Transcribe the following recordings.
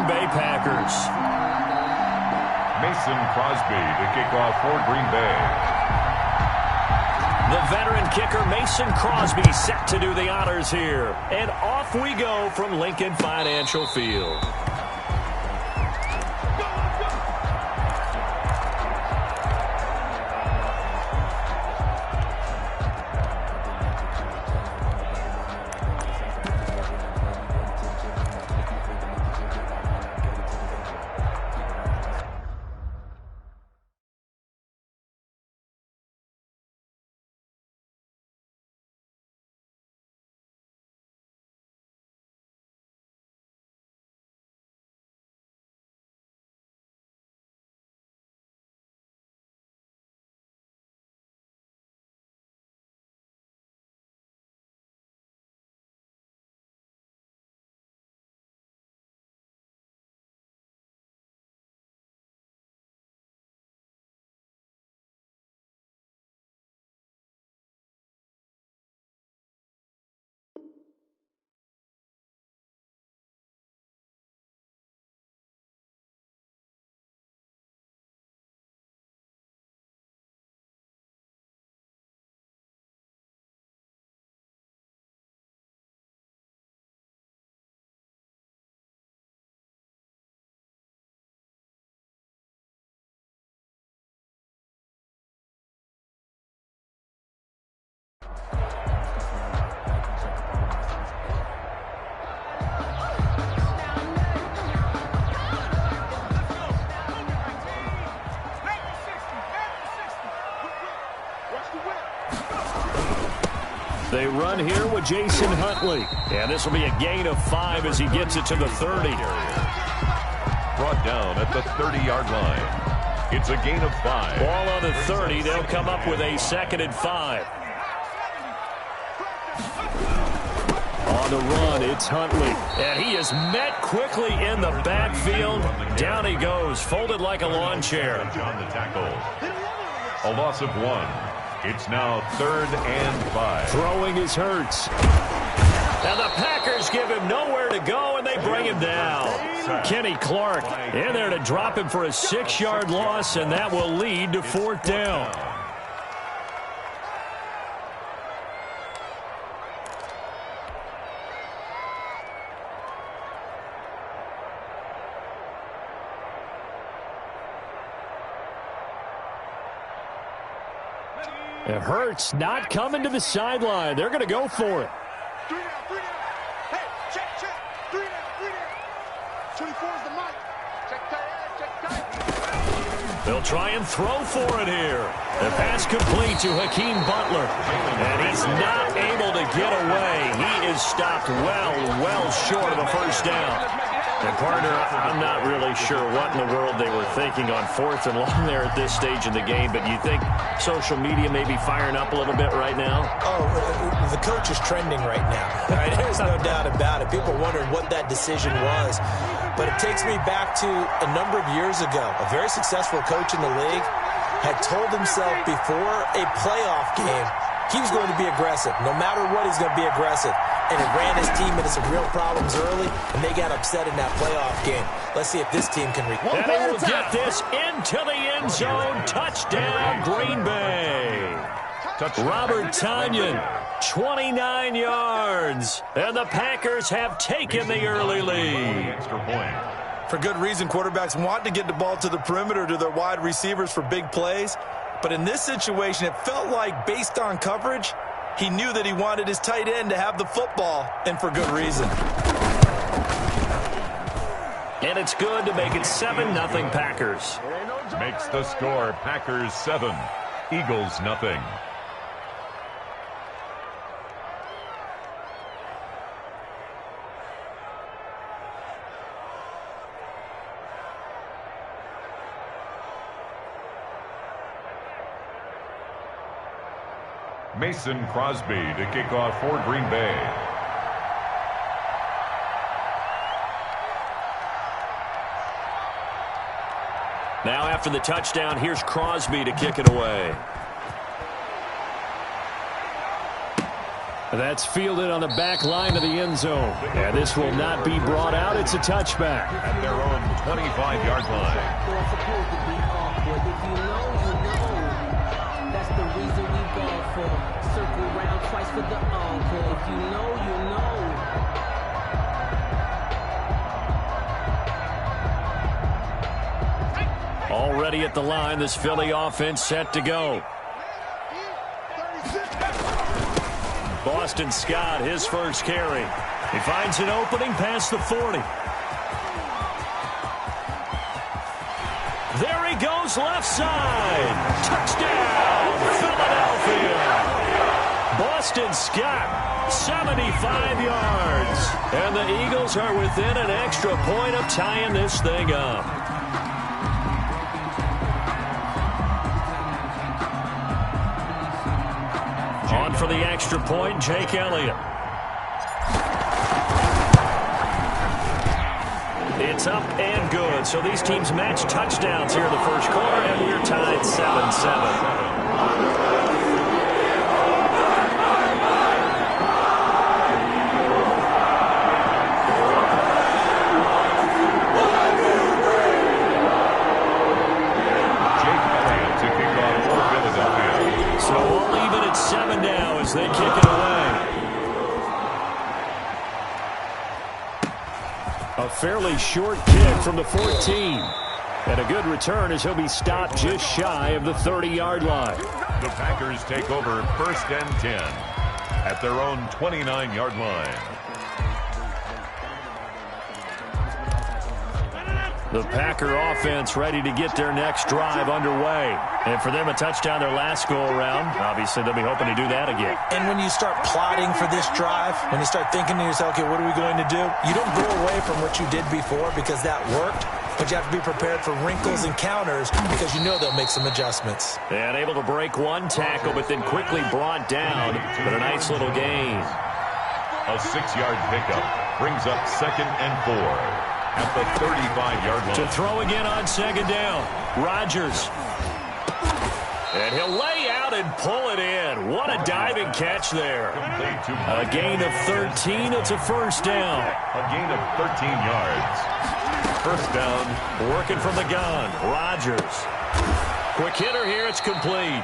Bay Packers. Mason Crosby to kick off for Green Bay. The veteran kicker Mason Crosby set to do the honors here. And off we go from Lincoln Financial Field. They run here with Jason Huntley. And this will be a gain of 5 as he gets it to the 30. Brought down at the 30-yard line. It's a gain of 5. Ball on the 30. They'll come up with a 2nd and 5. On the run, it's Huntley. And he is met quickly in the backfield. Down he goes, folded like a lawn chair. On the tackle. A loss of 1. It's now 3rd and 5. Throwing is Hurts. And the Packers give him nowhere to go, and they bring him down. Kenny Clark in there to drop him for a 6-yard loss, and that will lead to 4th down. It hurts not coming to the sideline. They're going to go for it. 3 down, 3 down. Hey, check. 3 down, 3 down. 24 is the mic. Check tight. They'll try and throw for it here. The pass complete to Hakeem Butler. And he's not able to get away. He is stopped well short of a 1st down. And, partner, I'm not really sure what in the world they were thinking on 4th and long there at this stage in the game, but you think social media may be firing up a little bit right now? Oh, the coach is trending right now. Right? There's no doubt about it. People wondering what that decision was. But it takes me back to a number of years ago. A very successful coach in the league had told himself before a playoff game he was going to be aggressive. No matter what, he's going to be aggressive. And it ran his team into some real problems early, and they got upset in that playoff game. Let's see if this team can recover. And they will get this into the end zone. Touchdown, Green Bay. Robert Tonyan, 29 yards. And the Packers have taken the early lead. Extra point. For good reason, quarterbacks want to get the ball to the perimeter to their wide receivers for big plays. But in this situation, it felt like, based on coverage, he knew that he wanted his tight end to have the football, and for good reason. And it's good to make it 7-0 Packers. Makes the score Packers 7, Eagles 0. Mason Crosby to kick off for Green Bay. Now after the touchdown, here's Crosby to kick it away. That's fielded on the back line of the end zone. And this will not be brought out. It's a touchback. At their own 25-yard line. That's the reason we go for. Circle round twice for the encore. If you know, you know. Already at the line, this Philly offense set to go. Boston Scott, his first carry. He finds an opening past the 40. There he goes, left side. Touchdown, Philadelphia. Boston Scott, 75 yards. And the Eagles are within an extra point of tying this thing up. On for the extra point, Jake Elliott. It's up and good. So these teams match touchdowns here in the first quarter, and we're tied 7-7. They kick it away. A fairly short kick from the 14. And a good return as he'll be stopped just shy of the 30-yard line. The Packers take over 1st and 10 at their own 29-yard line. The Packer offense ready to get their next drive underway. And for them, a touchdown their last go-around. Obviously, they'll be hoping to do that again. And when you start plotting for this drive, when you start thinking to yourself, okay, what are we going to do? You don't go away from what you did before because that worked. But you have to be prepared for wrinkles and counters because you know they'll make some adjustments. And able to break one tackle, but then quickly brought down. But a nice little gain. A 6-yard pickup brings up 2nd and 4. At the 35-yard line. To throw again on 2nd down. Rodgers. And he'll lay out and pull it in. What a diving catch there. A gain of 13. It's a first down. A gain of 13 yards. First down. Working from the gun. Rodgers. Quick hitter here. It's complete.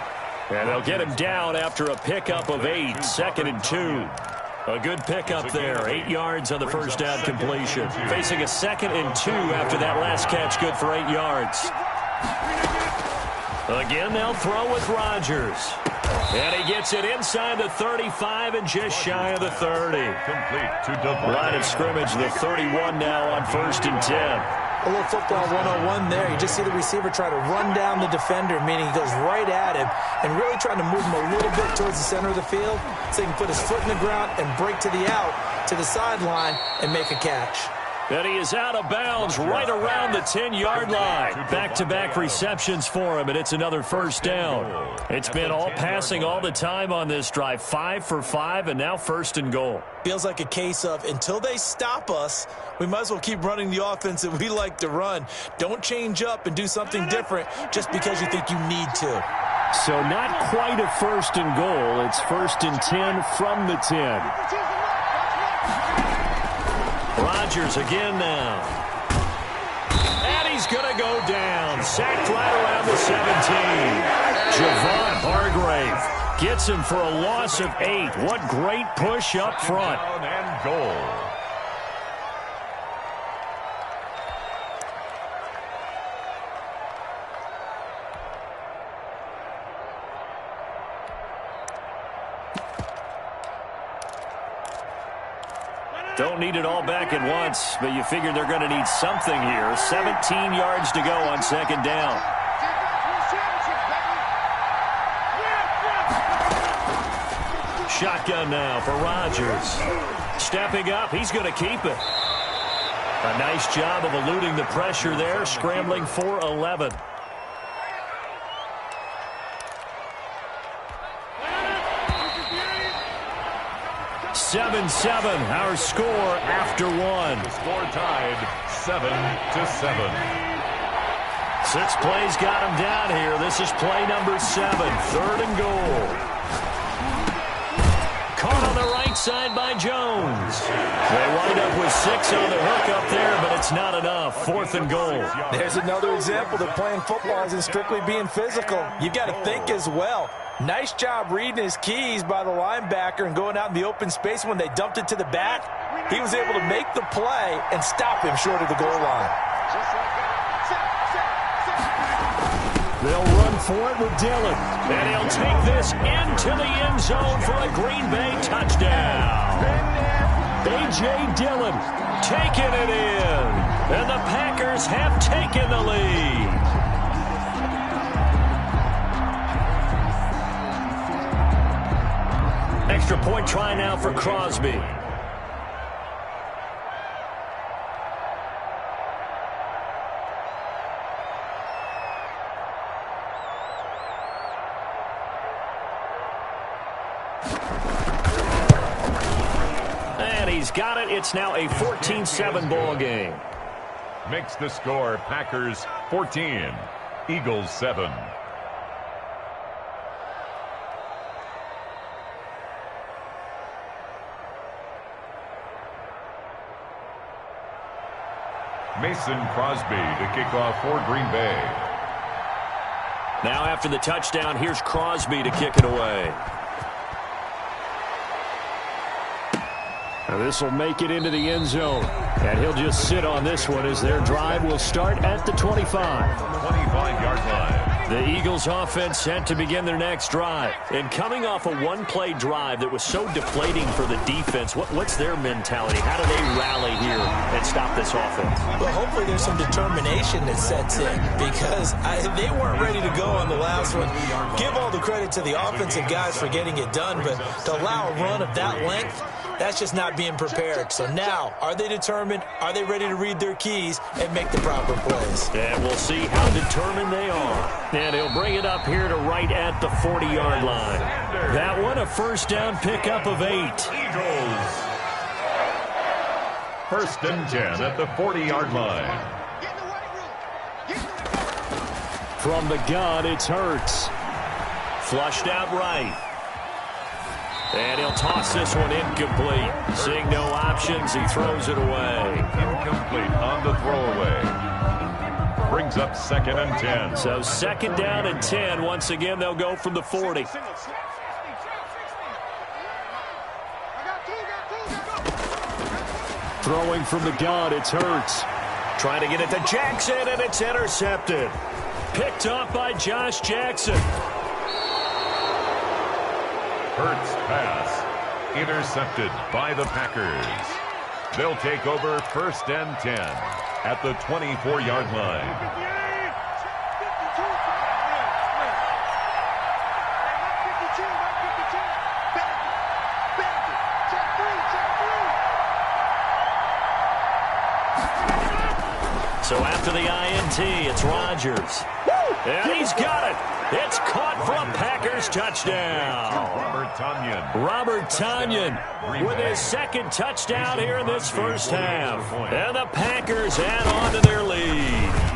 And they'll get him down after a pickup of 8. 2nd and 2. A good pickup there. 8 yards on the first down completion. Facing a 2nd and 2 after that last catch. Good for 8 yards. Again, they'll throw with Rodgers. And he gets it inside the 35 and just shy of the 30. Complete to Devon. Line of scrimmage, the 31 now on 1st and 10. A little football 101 there. You just see the receiver try to run down the defender, meaning he goes right at him and really trying to move him a little bit towards the center of the field so he can put his foot in the ground and break to the out, to the sideline, and make a catch. And he is out of bounds right around the 10-yard line. Back-to-back receptions for him, and it's another first down. It's been all passing all the time on this drive. 5 for 5, and now 1st and goal. Feels like a case of until they stop us, we might as well keep running the offense that we like to run. Don't change up and do something different just because you think you need to. So not quite a 1st and goal. It's 1st and 10 from the 10. Rodgers again now. And he's going to go down. Sacked right around the 17. Javon Hargrave gets him for a loss of 8. What great push up front. And goal. Don't need it all back at once, but you figure they're going to need something here. 17 yards to go on 2nd down. Shotgun now for Rodgers. Stepping up, he's going to keep it. A nice job of eluding the pressure there, scrambling for 11. 7-7, our score after 1. The score tied 7-7. 6 plays got him down here. This is play number 7, 3rd and goal. Caught on the right side by Jones. They wind up with 6 on the hook up there, but it's not enough. 4th and goal. There's another example that playing football isn't strictly being physical. You've got to think as well. Nice job reading his keys by the linebacker and going out in the open space. When they dumped it to the back, he was able to make the play and stop him short of the goal line. They'll run for it with Dillon. And he'll take this into the end zone for a Green Bay touchdown. A.J. Dillon taking it in. And the Packers have taken the lead. Extra point try now for Crosby. And he's got it. It's now a 14-7 ball game. Makes the score Packers 14, Eagles 7. Mason Crosby to kick off for Green Bay. Now after the touchdown, here's Crosby to kick it away. Now this will make it into the end zone. And he'll just sit on this one as their drive will start at the 25. 25-yard line. The Eagles offense set to begin their next drive. And coming off a one-play drive that was so deflating for the defense, what's their mentality? How do they rally here and stop this offense? Well, hopefully there's some determination that sets in because they weren't ready to go on the last one. Give all the credit to the offensive guys for getting it done, but to allow a run of that length, that's just not being prepared. So now, are they determined? Are they ready to read their keys and make the proper plays? And we'll see how determined they are. And he'll bring it up here to right at the 40-yard line. That one, a first down pickup of 8. Eagles. 1st and 10 at the 40-yard line. From the gun, it's Hurts. Flushed out right. And he'll toss this one incomplete. Seeing no options, he throws it away. Incomplete on the throwaway. Brings up 2nd and 10. So 2nd down and 10. Once again, they'll go from the 40. Throwing from the gun, it's Hurts. Trying to get it to Jackson, and it's intercepted. Picked up by Josh Jackson. Hurts pass intercepted by the Packers. They'll take over 1st and 10 at the 24-yard line. So after the INT, it's Rodgers. And he's got it. It's caught for a Packers touchdown. Robert Tonyan with his 2nd touchdown here in this first half. And the Packers add on to their lead.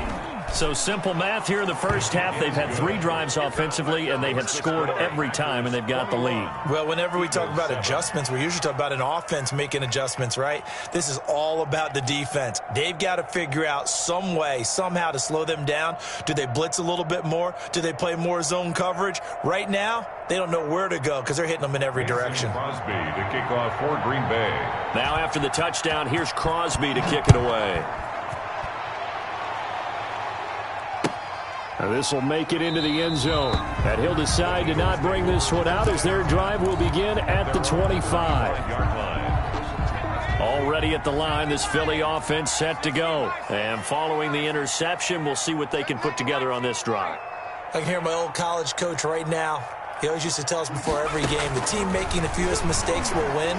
So simple math here in the first half. They've had 3 drives offensively, and they have scored every time, and they've got the lead. Well, whenever we talk about adjustments, we usually talk about an offense making adjustments, right? This is all about the defense. They've got to figure out some way, somehow to slow them down. Do they blitz a little bit more? Do they play more zone coverage? Right now, they don't know where to go because they're hitting them in every direction. Crosby to kick off for Green Bay. Now after the touchdown, here's Crosby to kick it away. Now this will make it into the end zone. And he'll decide to not bring this one out as their drive will begin at the 25. Already at the line, this Philly offense set to go. And following the interception, we'll see what they can put together on this drive. I can hear my old college coach right now. He always used to tell us before every game, the team making the fewest mistakes will win.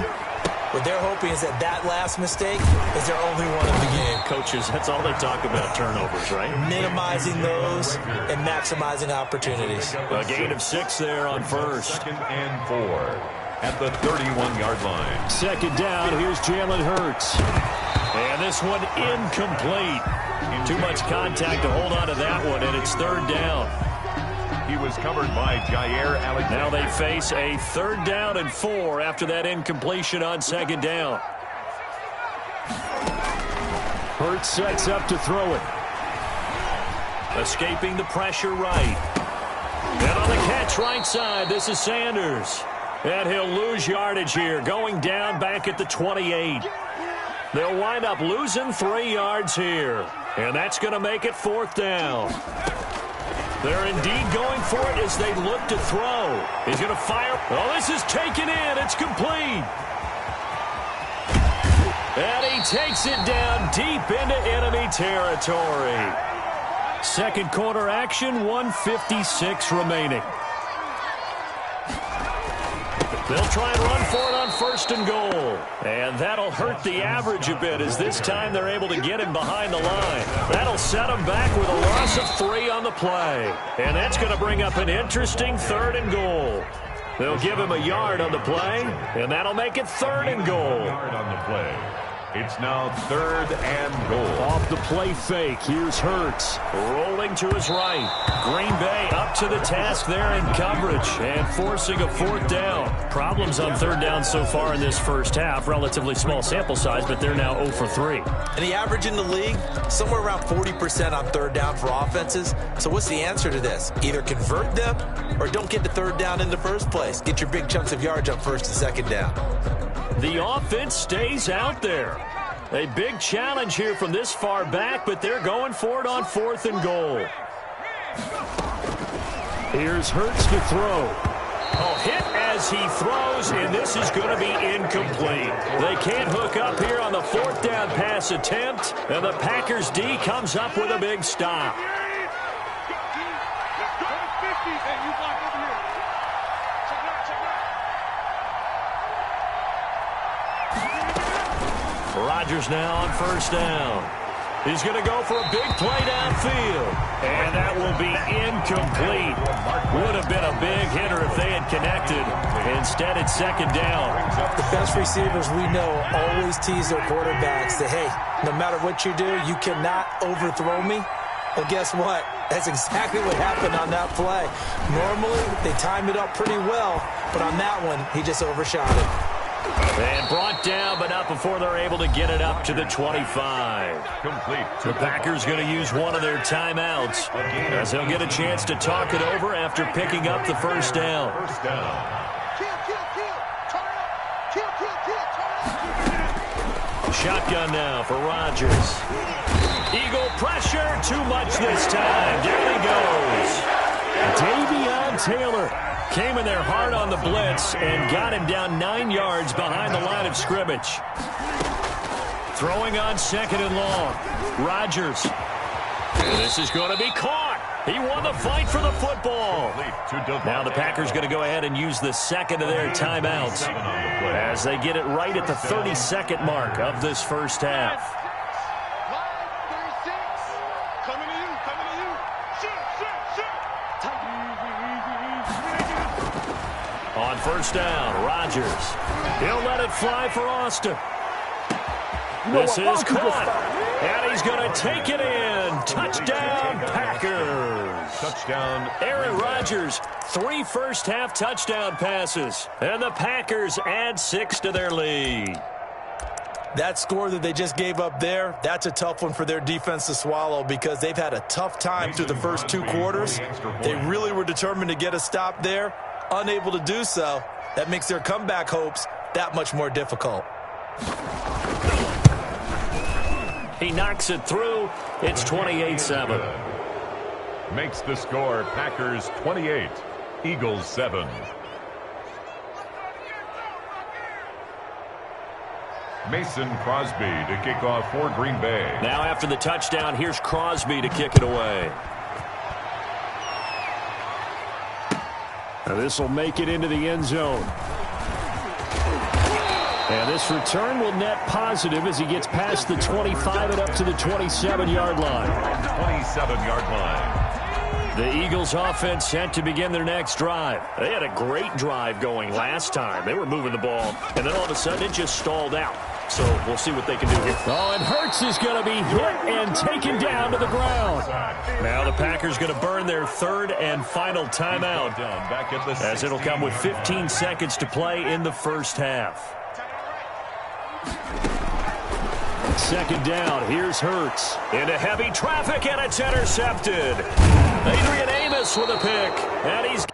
What they're hoping is that last mistake is their only one of the game. Coaches, that's all they talk about, turnovers, right? Minimizing those and maximizing opportunities. A gain of 6 there on first. 2nd and 4 at the 31-yard line. 2nd down, here's Jalen Hurts. And this one incomplete. Too much contact to hold on to that one, and it's 3rd down. He was covered by Jair Alexander. Now they face a 3rd down and 4 after that incompletion on 2nd down. Hurts sets up to throw it. Escaping the pressure right. And on the catch right side, this is Sanders. And he'll lose yardage here, going down back at the 28. They'll wind up losing 3 yards here. And that's going to make it 4th down. They're indeed going for it as they look to throw. He's going to fire. Oh, this is taken in. It's complete. And he takes it down deep into enemy territory. Second quarter action, 1:56 remaining. They'll try and run for it on 1st and goal. And that'll hurt the average a bit as this time they're able to get him behind the line. That'll set him back with a loss of 3 on the play. And that's going to bring up an interesting 3rd and goal. They'll give him a yard on the play, and that'll make it 3rd and goal. Yard on the play. It's now 3rd and goal. Off the play fake, here's Hurts. Rolling to his right. Green Bay up to the task there in coverage and forcing a 4th down. Problems on 3rd down so far in this first half. Relatively small sample size, but they're now 0 for 3. And the average in the league, somewhere around 40% on 3rd down for offenses. So what's the answer to this? Either convert them or don't get to 3rd down in the first place. Get your big chunks of yards on 1st and 2nd down. The offense stays out there. A big challenge here from this far back, but they're going for it on 4th and goal. Here's Hurts to throw. A hit as he throws, and this is going to be incomplete. They can't hook up here on the 4th down pass attempt, and the Packers D comes up with a big stop. Rodgers now on 1st down. He's going to go for a big play downfield. And that will be incomplete. Would have been a big hitter if they had connected. Instead, it's 2nd down. The best receivers we know always tease their quarterbacks that, hey, no matter what you do, you cannot overthrow me. Well, guess what? That's exactly what happened on that play. Normally, they time it up pretty well, but on that one, he just overshot it. And brought down, but not before they're able to get it up to the 25. Complete. The Packers going to use one of their timeouts as they'll get a chance to talk it over after picking up the 1st down. 1st down. Shotgun now for Rodgers. Eagle pressure, too much this time. Down he goes. Davion Taylor came in there hard on the blitz and got him down 9 yards behind the line of scrimmage. Throwing on 2nd and long. Rodgers. This is going to be caught. He won the fight for the football. Now the Packers going to go ahead and use the 2nd of their timeouts as they get it right at the 32nd mark of this first half. On 1st down, Rodgers. He'll let it fly for Austin. This is caught. And he's going to take it in. Touchdown, Packers. Touchdown. Aaron Rodgers, 3 first-half touchdown passes. And the Packers add 6 to their lead. That score that they just gave up there, that's a tough one for their defense to swallow because they've had a tough time through the first 2 quarters. They really were determined to get a stop there. Unable to do so, that makes their comeback hopes that much more difficult. He knocks it through. It's 28-7. Makes the score Packers 28, Eagles 7. Mason Crosby to kick off for Green Bay. Now after the touchdown, here's Crosby to kick it away. This will make it into the end zone. And this return will net positive as he gets past the 25 and up to the 27-yard line. 27-yard line. The Eagles offense set to begin their next drive. They had a great drive going last time. They were moving the ball, and then all of a sudden it just stalled out. So we'll see what they can do here. Oh, and Hurts is going to be hit and taken down to the ground. Now the Packers going to burn their third and final timeout, as it'll come with 15 seconds to play in the first half. Second down, here's Hurts. Into heavy traffic, and it's intercepted. Adrian Amos with a pick, and he's...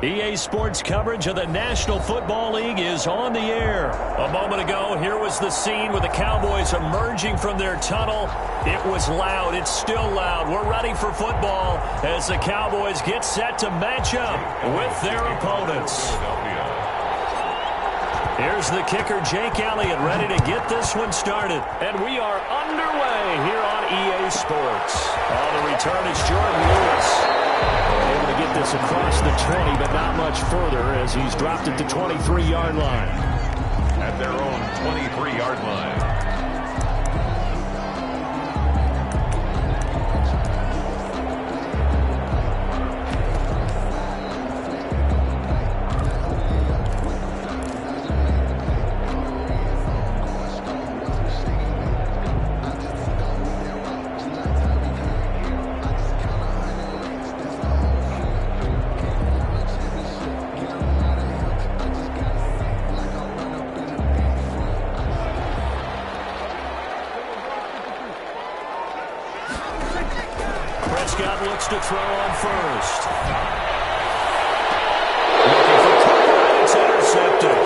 EA Sports coverage of the National Football League is on the air. A moment ago, here was the scene with the Cowboys emerging from their tunnel. It was loud. It's still loud. We're ready for football as the Cowboys get set to match up with their opponents. Here's the kicker, Jake Elliott, ready to get this one started. And we are underway here on EA Sports. On the return, it's Jordan Lewis. Able to get this across the 20, but not much further as he's dropped it to 23-yard line. At their own 23-yard line. Prescott looks to throw on first. Looking for cover. It's intercepted.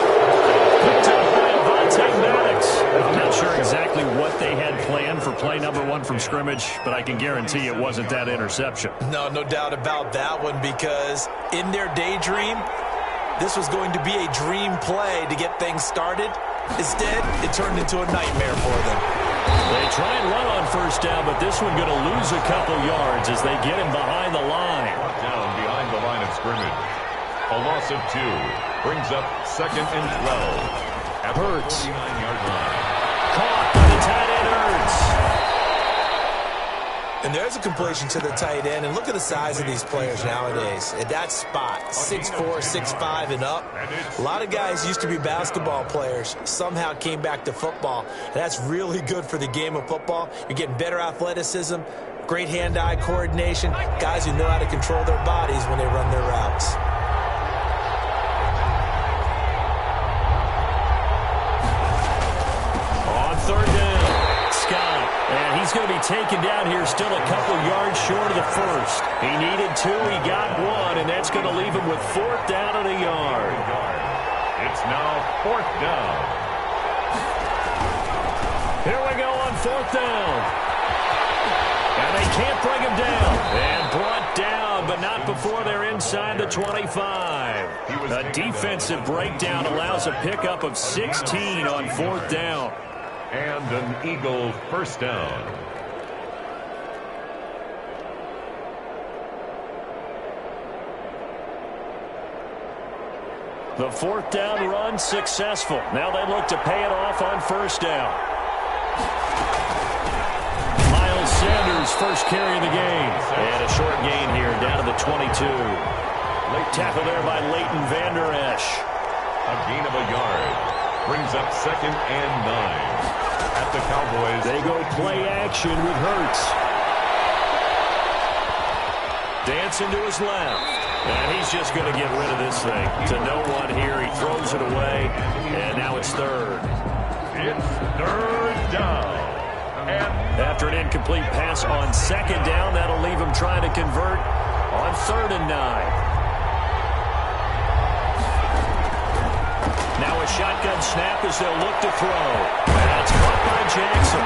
Picked up by Avonte Maddox. I'm not sure exactly what they had planned for play number 1 from scrimmage, but I can guarantee it wasn't that interception. No doubt about that one, because in their daydream, this was going to be a dream play to get things started. Instead, it turned into a nightmare for them. They try and run on first down, but this one going to lose a couple yards as they get him behind the line. Down behind the line of scrimmage. A loss of 2 brings up 2nd and 12 at the 49-yard line. Caught by the tight end, Ertz. And there's a completion to the tight end. And look at the size of these players nowadays. At that spot, 6'4", 6'5", and up. A lot of guys used to be basketball players, somehow came back to football. And that's really good for the game of football. You're getting better athleticism, great hand-eye coordination, guys who know how to control their bodies when they run their routes. On third down, Scott. And he's going to be taken down here, still a couple yards short of the first. He needed 2, he got 1, and that's going to leave him with 4th down and a yard. It's now 4th down. Here we go on 4th down. And they can't bring him down. And brought down, but not before they're inside the 25. A defensive breakdown allows a pickup of 16 on 4th down. And an Eagle first down. The 4th down run successful. Now they look to pay it off on first down. Miles Sanders first carry of the game. And a short gain here down to the 22. Late tackle there by Leighton Vander Esch. A gain of a yard. Brings up 2nd and 9. At the Cowboys. They go play action with Hurts. Dancing to his left. And he's just going to get rid of this thing. To no one here. He throws it away. And now it's 3rd. It's 3rd down. And after an incomplete pass on 2nd down, that'll leave him trying to convert on 3rd and 9. Now a shotgun snap as they'll look to throw. That's caught by Jackson.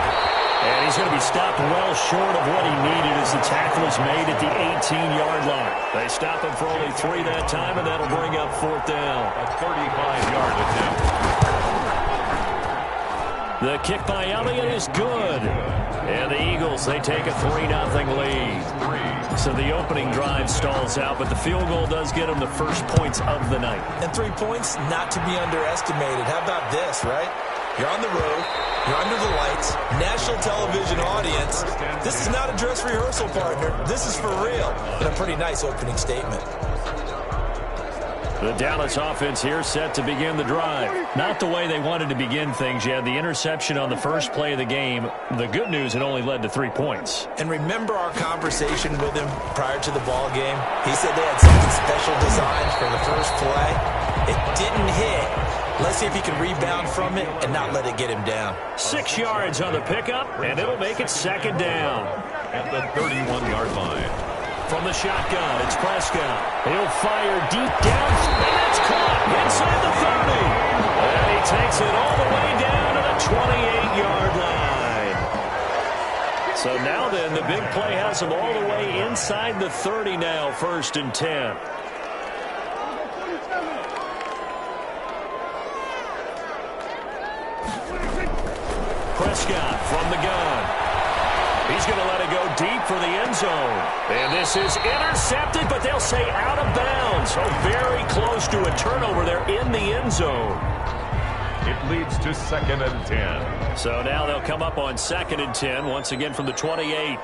And he's going to be stopped well short of what he needed as the tackle is made at the 18-yard line. They stop him for only 3 that time, and that'll bring up 4th down. A 35-yard attempt. The kick by Elliott is good. And the Eagles, they take a 3-0 lead. So the opening drive stalls out, but the field goal does get them the first points of the night. And 3 points, not to be underestimated. How about this, right? You're on the road. You're under the lights. National television audience. This is not a dress rehearsal, partner. This is for real. And a pretty nice opening statement. The Dallas offense here set to begin the drive. Not the way they wanted to begin things. You had the interception on the first play of the game. The good news, it only led to 3 points. And remember our conversation with him prior to the ball game? He said they had something special designed for the first play. It didn't hit. Let's see if he can rebound from it and not let it get him down. 6 yards on the pickup, and it'll make it 2nd down. At the 31-yard line. from the shotgun. It's Prescott. He'll fire deep down, and it's caught inside the 30. And he takes it all the way down to the 28-yard line. So now then, the big play has him all the way inside the 30 now, 1st and 10. Prescott from the gun. He's going to let it go deep for the end zone. And this is intercepted, but they'll say out of bounds. So very close to a turnover there in the end zone. It leads to 2nd and 10. So now they'll come up on 2nd and 10, once again from the 28.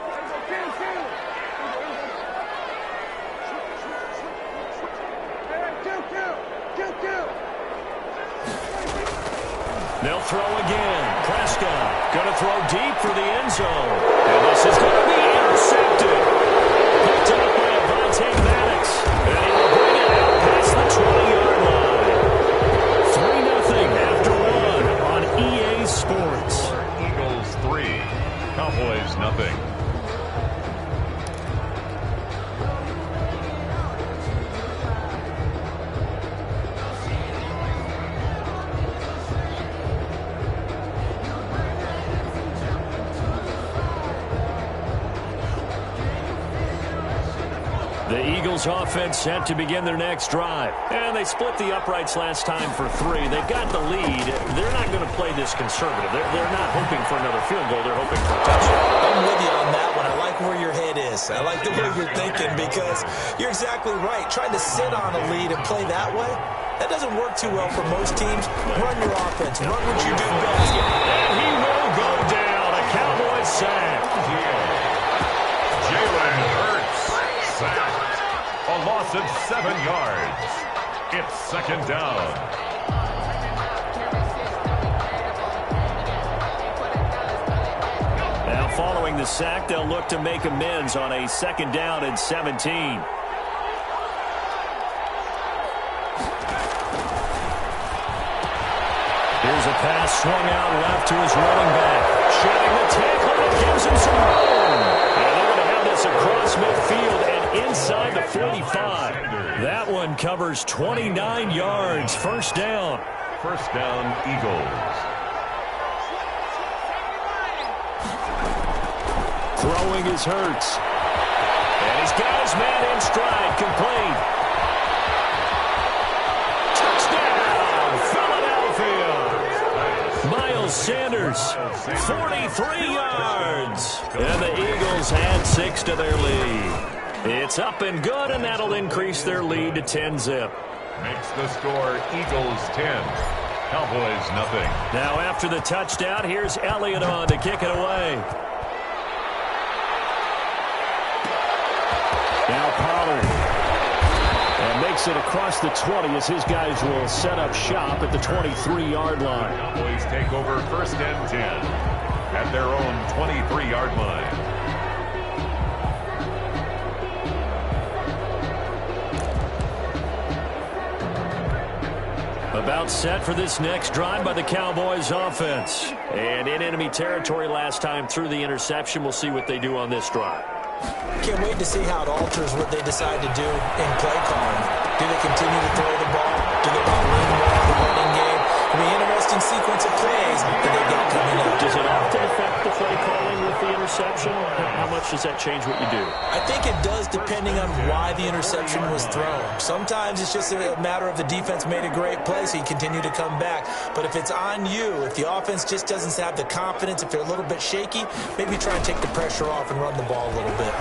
They'll throw again. Prescott going to throw deep for the end zone. And this is going to be intercepted. Picked up by Avonte Maddox. And he will bring it out past the 20-yard line. 3-0 after 1 on EA Sports. Eagles 3, Cowboys nothing. The Eagles offense set to begin their next drive. And they split the uprights last time for 3. They've got the lead. They're not going to play this conservative. They're not hoping for another field goal. They're hoping for a touchdown. I'm with you on that one. I like where your head is. I like the way you're thinking because you're exactly right. Trying to sit on a lead and play that way, that doesn't work too well for most teams. Run your offense. Run what you do best. And he will go down. A Cowboys sack. Jalen Hurts sacked. A loss of 7 yards. It's 2nd down. Now following the sack, they'll look to make amends on a 2nd down and 17. Here's a pass swung out left to his running back. Shedding the tackle, it gives him some room. And they're going to have this across midfield and inside the 45. That one covers 29 yards. 1st down. 1st down, Eagles. Throwing is Hurts. And he's got his man in stride. Complete. Touchdown, Philadelphia. Miles Sanders, 43 yards. And the Eagles add 6 to their lead. It's up and good, and that'll increase their lead to 10-zip. Makes the score Eagles 10, Cowboys nothing. Now after the touchdown, here's Elliott on to kick it away. Now Pollard. And makes it across the 20 as his guys will set up shop at the 23-yard line. Cowboys take over 1st and 10 at their own 23-yard line. About set for this next drive by the Cowboys offense. And in enemy territory last time through the interception. We'll see what they do on this drive. Can't wait to see how it alters what they decide to do in play calling. Do they continue to throw the ball? Do they want to lean more on the running game? It'll be an interesting sequence of plays that they've got coming up. Does it often affect the play calling with the interception? How much does that change what you do? I think it does depending on why the interception was thrown. Sometimes it's just a matter of the defense made a great play, so you continue to come back. But if it's on you, if the offense just doesn't have the confidence, if they're a little bit shaky, maybe try and take the pressure off and run the ball a little bit.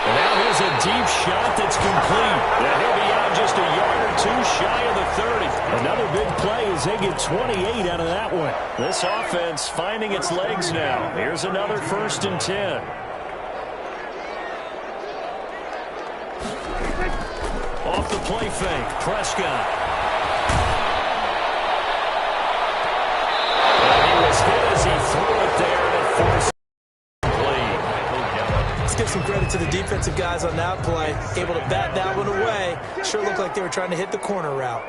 And now here's a deep shot that's complete. And he'll be out just a yard or 2 shy of the 30. Another big play as they get 28 out of that one. This offense finding its legs now. Here's another 1st and 10. Off the play fake, Prescott. And he was hit as he threw it there, and it forced Let's give some credit to the defensive guys on that play. Able to bat that one away. Sure looked like they were trying to hit the corner route.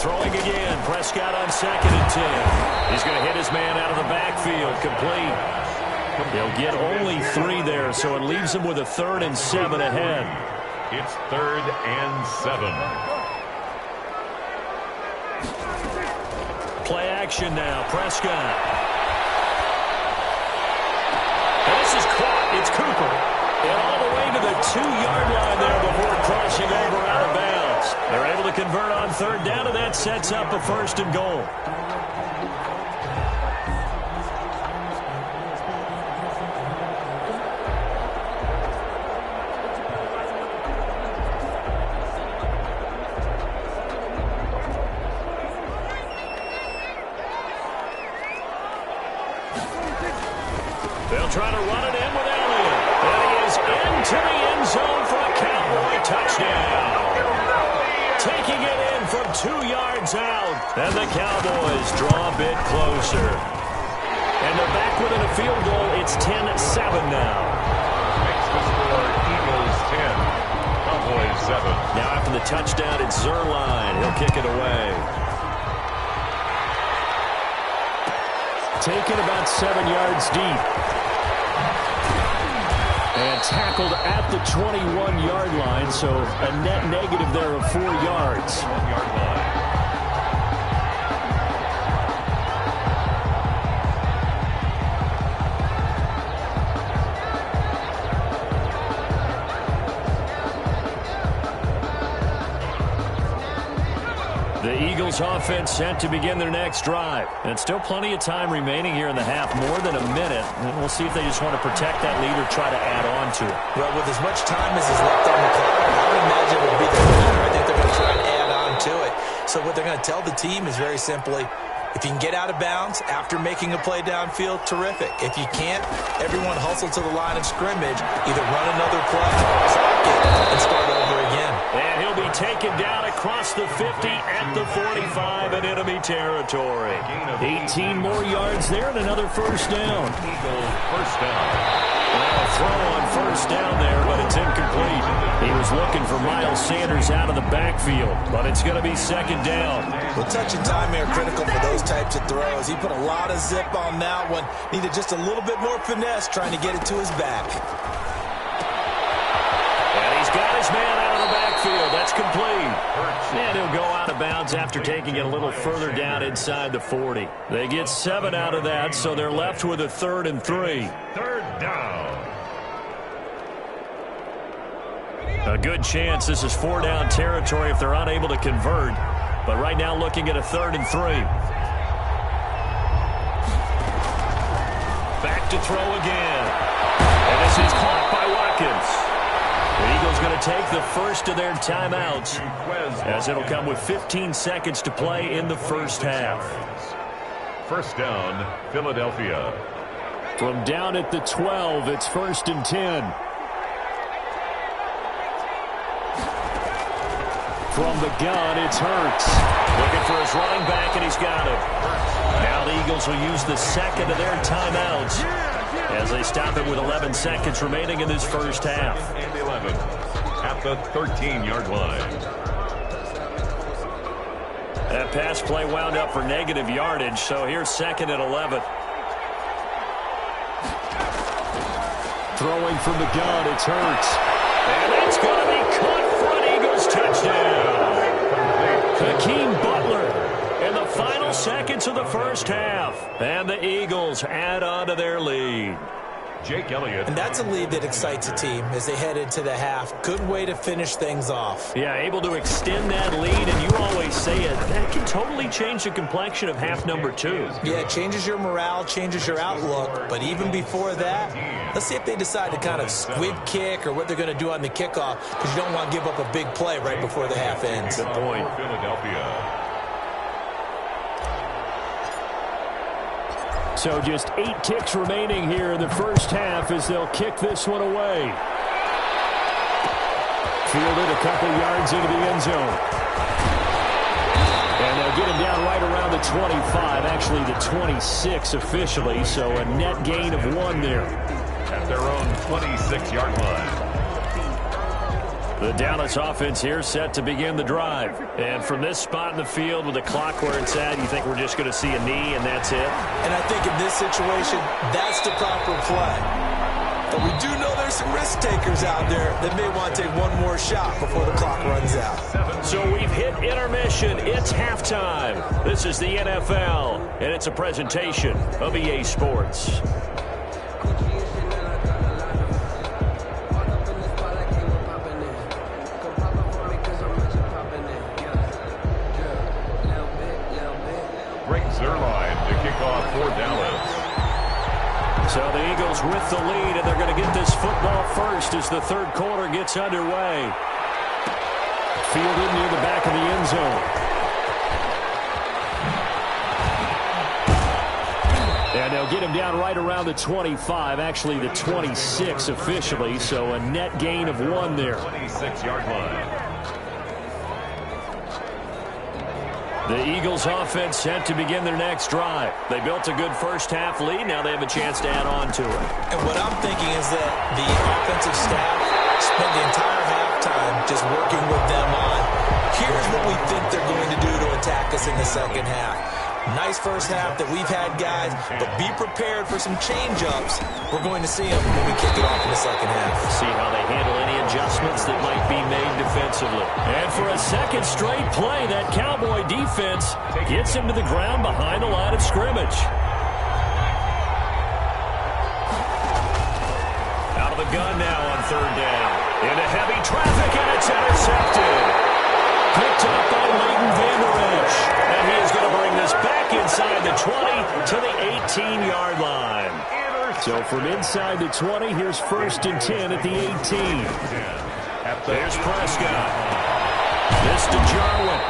Throwing again. Prescott on 2nd and 10. He's going to hit his man out of the backfield. Complete. He'll get only 3 there, so it leaves him with a 3rd and 7 ahead. It's 3rd and 7. Play action now. Prescott. And this is caught. It's Cooper. And all the way to the 2-yard line there before crossing over out of bounds. They're able to convert on 3rd down, and that sets up a 1st and goal. They'll try to run it in with Elliott. And he is into the end zone for a Cowboy touchdown. Taking it in from 2 yards out. And the Cowboys draw a bit closer. And they're back within a field goal. It's 10-7 now. Makes the score Eagles 10, Cowboys 7. Now after the touchdown, it's Zuerlein. He'll kick it away. Taken about 7 yards deep. And tackled at the 21-yard line, so a net negative there of 4 yards. 1-yard line. The Eagles offense set to begin their next drive. And still plenty of time remaining here in the half, more than a minute. And we'll see if they just want to protect that lead or try to add on to it. Well, with as much time as is left on the clock, I would imagine it would be the leader. I think they're going to try and add on to it. So what they're going to tell the team is very simply, if you can get out of bounds after making a play downfield, terrific. If you can't, everyone hustle to the line of scrimmage, either run another play, clock it, and start over again. And he'll be taken down across the 50 at the 45 in enemy territory. 18 more yards there and another 1st down. Eagles 1st down. Well, a throw on 1st down there, but it's incomplete. He was looking for Miles Sanders out of the backfield, but it's going to be 2nd down. Well, touch and time here critical for those types of throws. He put a lot of zip on that one. Needed just a little bit more finesse trying to get it to his back. And he's got his man out of the backfield. That's complete. And he'll go out of bounds after taking it a little further down inside the 40. They get 7 out of that, so they're left with a 3rd and 3. 3rd down. A good chance this is 4-down territory if they're unable to convert. But right now looking at a 3rd and 3. Back to throw again. And this is caught by Watkins. The Eagles going to take the first of their timeouts, as it'll come with 15 seconds to play in the 1st half. 1st down, Philadelphia. From down at the 12, it's 1st and 10. From the gun, it's Hurts. Looking for his running back, and he's got it. Now the Eagles will use the 2nd of their timeouts as they stop it with 11 seconds remaining in this 1st half. And 11 at the 13-yard line. That pass play wound up for negative yardage, so here's 2nd and 11. Throwing from the gun, it's Hurts. And it's going to be caught for an Eagles touchdown. Hakeem Butler in the final seconds of the 1st half. And the Eagles add on to their lead. Jake Elliott. And that's a lead that excites a team as they head into the half. Good way to finish things off. Yeah, able to extend that lead, and you always say it, that can totally change the complexion of half number 2. Yeah, it changes your morale, changes your outlook. But even before that, let's see if they decide to kind of squib kick or what they're going to do on the kickoff, because you don't want to give up a big play right before the half ends. Good point. Philadelphia. So just 8 ticks remaining here in the 1st half as they'll kick this one away. Fielded a couple yards into the end zone. And they'll get him down right around the 25, actually the 26 officially, so a net gain of 1 there. At their own 26-yard line. The Dallas offense here set to begin the drive. And from this spot in the field with the clock where it's at, you think we're just going to see a knee and that's it? And I think in this situation, that's the proper play. But we do know there's some risk takers out there that may want to take one more shot before the clock runs out. So we've hit intermission. It's halftime. This is the NFL, and it's a presentation of EA Sports. Greg Zuerlein to kick off for Dallas. So the Eagles with the lead, and they're going to get this football first as the third quarter gets underway. Fielded near the back of the end zone. And they'll get him down right around the 25, actually the 26 officially, so a net gain of 1 there. 26-yard line. The Eagles offense set to begin their next drive. They built a good first-half lead. Now they have a chance to add on to it. And what I'm thinking is that the offensive staff spent the entire halftime just working with them on, here's what we think they're going to do to attack us in the second half. Nice first half that we've had, guys, but be prepared for some change-ups. We're going to see them when we kick it off in the second half. See how they handle any adjustments that might be made defensively. And for a second straight play, that Cowboy defense gets him to the ground behind the line of scrimmage. Out of the gun now on third down. Into heavy traffic, and it's intercepted. Picked up by Leighton Vander Esch. And he is going to bring this back inside the 20 to the 18-yard line. So from inside the 20, here's 1st and 10 at the 18. There's Prescott. This to Jarwin.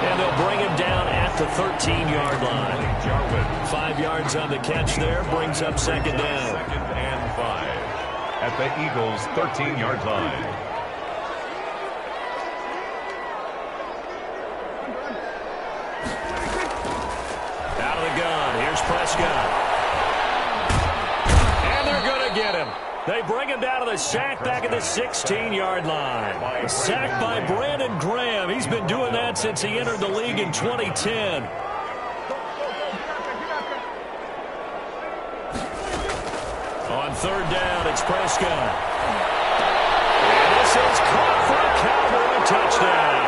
And they'll bring him down at the 13-yard line. 5 yards on the catch there, brings up second down. 2nd and 5 at the Eagles' 13-yard line. Prescott. And they're going to get him. They bring him down to the sack back at the 16-yard line. A sack by Brandon Graham. He's been doing that since he entered the league in 2010. On third down, it's Prescott. And this is caught for a Cowboy touchdown.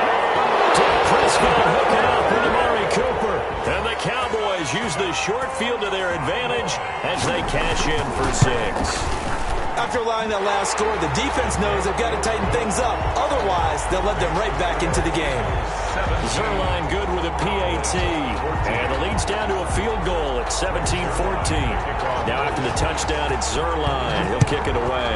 Prescott hooking up with Amari Cooper. And the Cowboys use the short field to their advantage as they cash in for 6. After allowing that last score, the defense knows they've got to tighten things up. Otherwise, they'll let them right back into the game. Zuerlein good with a PAT. And the lead's down to a field goal at 17-14. Now after the touchdown, it's Zuerlein. He'll kick it away.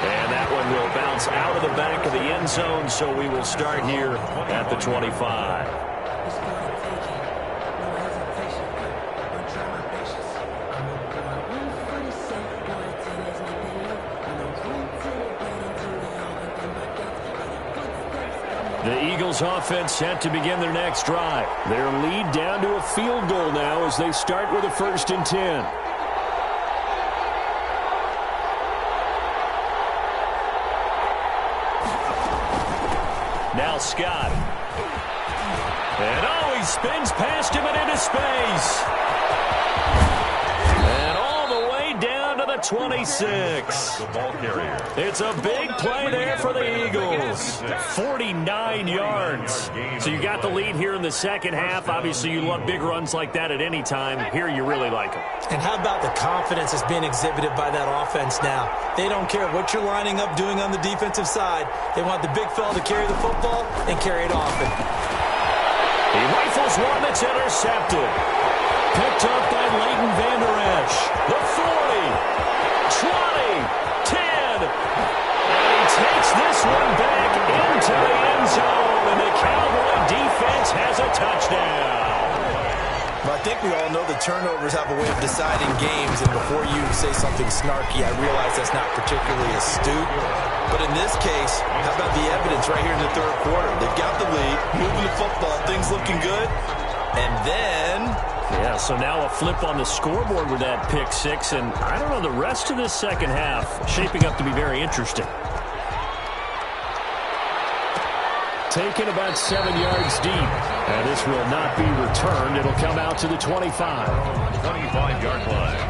And that one will bounce out of the back of the end zone, so we will start here at the 25. The Eagles offense set to begin their next drive. Their lead down to a field goal now as they start with a 1st and 10. Now Scott. And he spins past him and into space. And all the way down to the 26. The ball carrier. It's a big play there for the Eagles. 49 yards. So you got the lead here in the second half. Obviously, you love big runs like that at any time. Here, you really like them. And how about the confidence that's being exhibited by that offense now? They don't care what you're lining up doing on the defensive side. They want the big fella to carry the football and carry it often. He rifles one that's intercepted. Picked up by Leighton Vander Esch. The 40, 20, 10. And he takes this one back into the end zone. And the Cowboy defense has a touchdown. Well, I think we all know the turnovers have a way of deciding games, and before you say something snarky, I realize that's not particularly astute. But in this case, how about the evidence right here in the third quarter? They've got the lead, moving the football, things looking good, and then... Yeah, So now a flip on the scoreboard with that pick six, and I don't know, the rest of this second half shaping up to be very interesting. Taken about 7 yards deep. And this will not be returned. It'll come out to the 25. 25-yard line.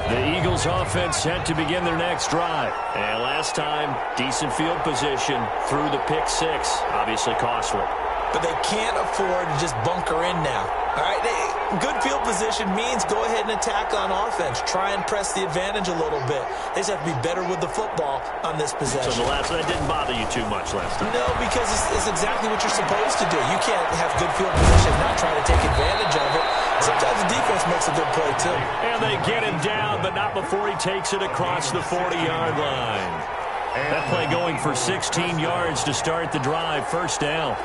The Eagles offense set to begin their next drive. And last time, decent field position through the pick six. Obviously costly. But they can't afford to just bunker in now. All right, good field position means go ahead and attack on offense. Try and press the advantage a little bit. They just have to be better with the football on this possession. So that didn't bother you too much last time? No, because it's exactly what you're supposed to do. You can't have good field position and not try to take advantage of it. Sometimes the defense makes a good play, too. And they get him down, but not before he takes it across the 40-yard line. That play going for 16 yards to start the drive. First down.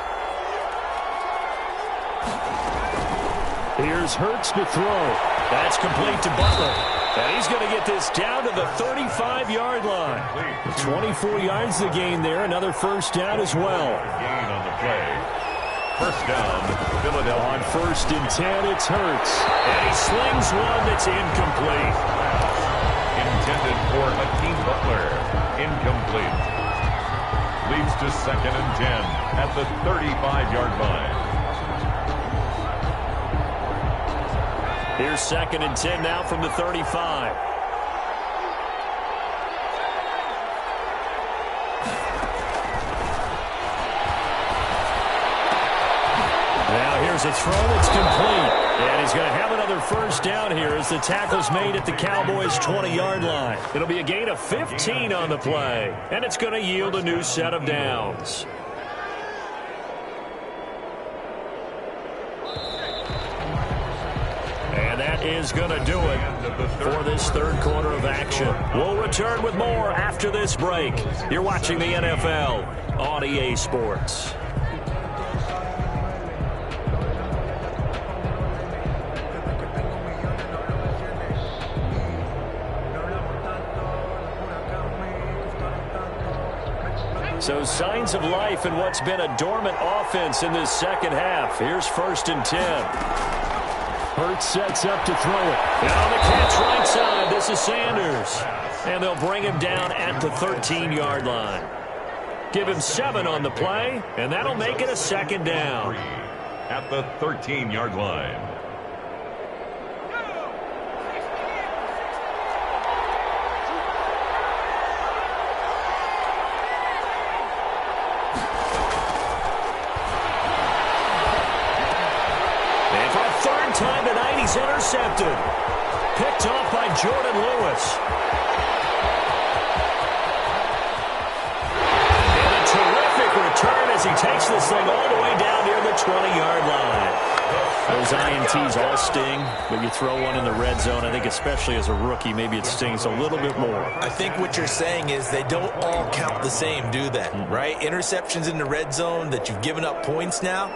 Here's Hurts to throw. That's complete to Butler. And he's going to get this down to the 35-yard line. 24 yards the gain there. Another first down as well. Gain on the play. First down, Philadelphia. On 1st and 10, it's Hurts. And he slings one that's incomplete. Intended for Hakeem Butler. Incomplete. Leads to 2nd and 10 at the 35-yard line. Here's 2nd and 10 now from the 35. Now here's a throw that's complete. And he's going to have another first down here as the tackle's made at the Cowboys' 20-yard line. It'll be a gain of 15 on the play. And it's going to yield a new set of downs. And that is going to do it for this third quarter of action. We'll return with more after this break. You're watching the NFL on EA Sports. So signs of life in what's been a dormant offense in this second half. Here's 1st and 10. Hurts sets up to throw it. And on the catch right side, this is Sanders. And they'll bring him down at the 13-yard line. Give him 7 on the play, and that'll make it a second down. At the 13-yard line. Time tonight, he's intercepted. Picked off by Jordan Lewis. And a terrific return as he takes this thing all the way down near the 20-yard line. Those INTs all sting, but you throw one in the red zone, I think especially as a rookie, maybe it stings a little bit more. I think what you're saying is they don't all count the same, do they? Right? Interceptions in the red zone that you've given up points now,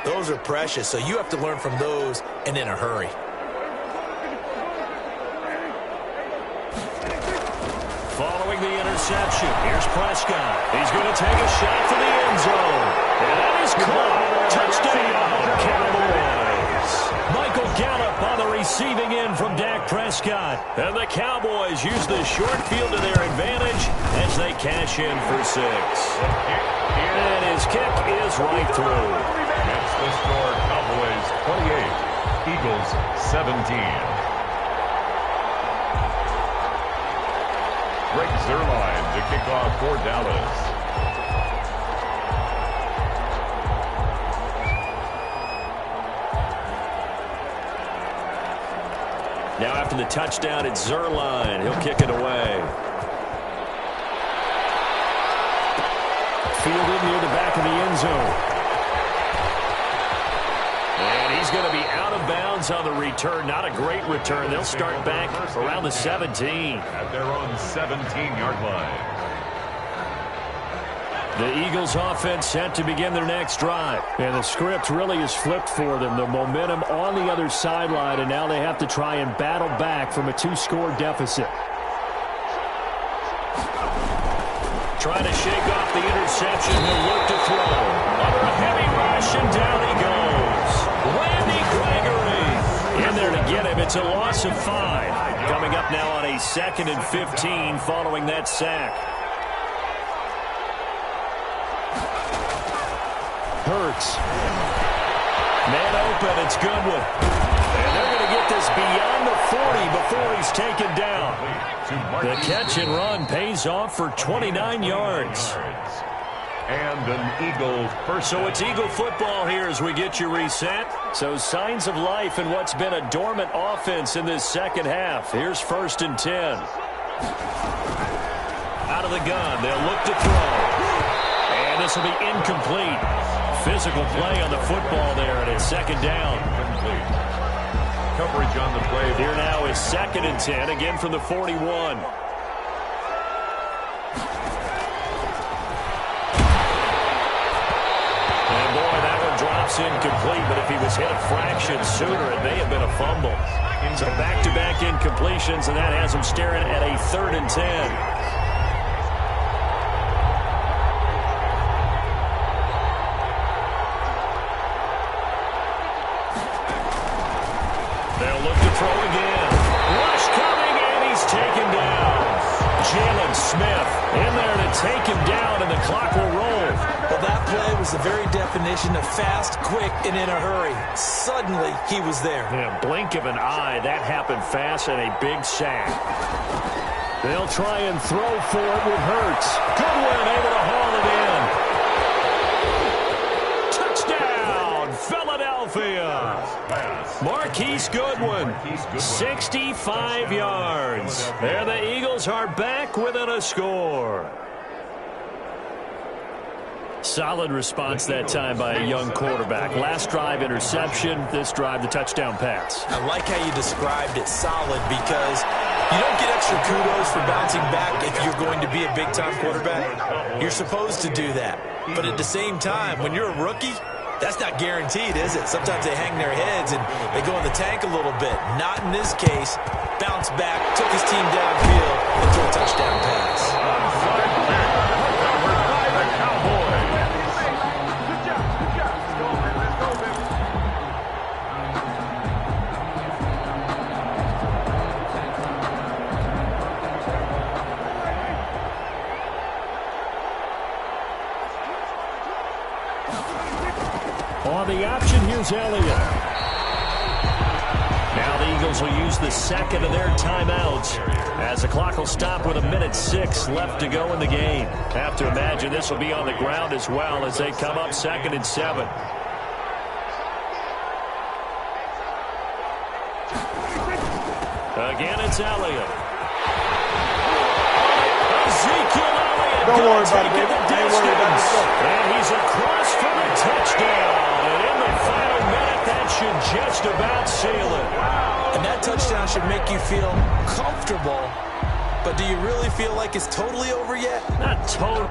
those are precious, so you have to learn from those and in a hurry. Following the interception, here's Prescott. He's going to take a shot for the end zone. And that is caught. Touchdown, Cowboys. Michael Gallup on the receiving end from Dak Prescott. And the Cowboys use the short field to their advantage as they cash in for 6. And his kick is right through. That's the score. Cowboys 28, Eagles 17. Greg Zuerlein to kick off for Dallas. Now after the touchdown, it's Zuerlein. He'll kick it away. Fielded near the back of the end zone. And he's going to be out of bounds on the return. Not a great return. They'll start back around the 17. At their own 17-yard line. The Eagles offense set to begin their next drive. And the script really is flipped for them. The momentum on the other sideline, and now they have to try and battle back from a 2-score deficit. trying to shake off the interception. He'll look to throw. Under a heavy rush, and down he goes. Randy Gregory in there to get him. It's a loss of 5. Coming up now on a 2nd and 15 following that sack. Hurts. Man open, it's Goodwin. And they're going to get this beyond the 40 before he's taken down. The catch and run pays off for 29 yards. And an Eagle first. So it's Eagle football here as we get you reset. So signs of life in what's been a dormant offense in this second half. Here's 1st and 10. Out of the gun, they'll look to throw. And this will be incomplete. Physical play on the football there, and it's 2nd down. Complete. Coverage on the play. Here now is 2nd and 10, again from the 41. And boy, that one drops incomplete, but if he was hit a fraction sooner, it may have been a fumble. So back-to-back incompletions, and that has him staring at a 3rd and 10. They'll look to throw again. Rush coming, and he's taken down. Jalen Smith in there to take him down, and the clock will roll. Well, that play was the very definition of fast, quick, and in a hurry. Suddenly, he was there. In a blink of an eye, that happened fast, and a big sack. They'll try and throw for it with Hurts. Goodwin able to haul it in. Touchdown, Philadelphia. Marquise Goodwin, 65 yards. There the Eagles are back within a score. Solid response that time by a young quarterback. Last drive interception, this drive the touchdown pass. I like how you described it, solid, because you don't get extra kudos for bouncing back if you're going to be a big-time quarterback. You're supposed to do that. But at the same time, when you're a rookie, that's not guaranteed, is it? Sometimes they hang their heads and they go in the tank a little bit. Not in this case. Bounce back, took his team downfield, and threw a touchdown pass. On the option, here's Elliott. Now the Eagles will use the 2nd of their timeouts as the clock will stop with 1:06 left to go in the game. Have to imagine this will be on the ground as well as they come up 2nd and 7. Again, it's Elliott. Ezekiel Elliott. Don't worry about it, the David. Don't worry about it. And he's across for the touchdown. And in the final minute, that should just about seal it. And that touchdown should make you feel comfortable. But do you really feel like it's totally over yet? Not totally.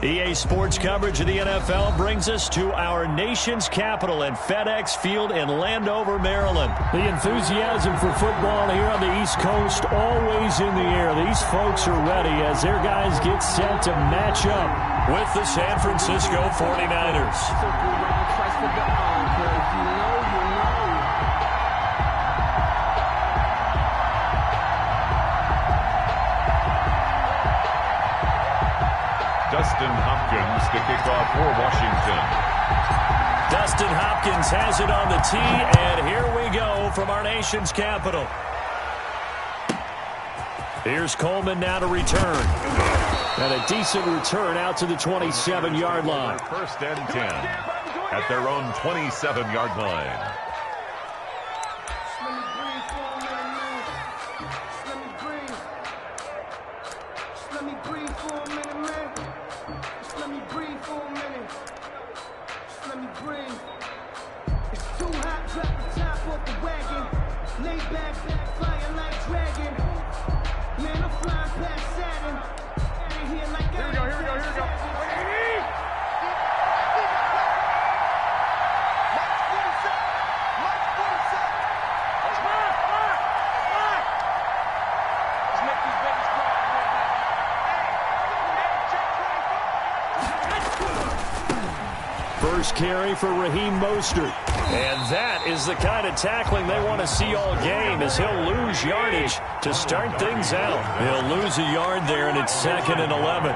EA Sports coverage of the NFL brings us to our nation's capital at FedEx Field in Landover, Maryland. The enthusiasm for football here on the East Coast always in the air. These folks are ready as their guys get set to match up with the San Francisco 49ers. Dustin Hopkins to kick off for Washington. Dustin Hopkins has it on the tee, and here we go from our nation's capital. Here's Coleman now to return. And a decent return out to the 27-yard line. First and 10 at their own 27-yard line. First carry for Raheem Mostert. And that is the kind of tackling they want to see all game, as he'll lose yardage to start things out. He'll lose a yard there, and it's 2nd and 11.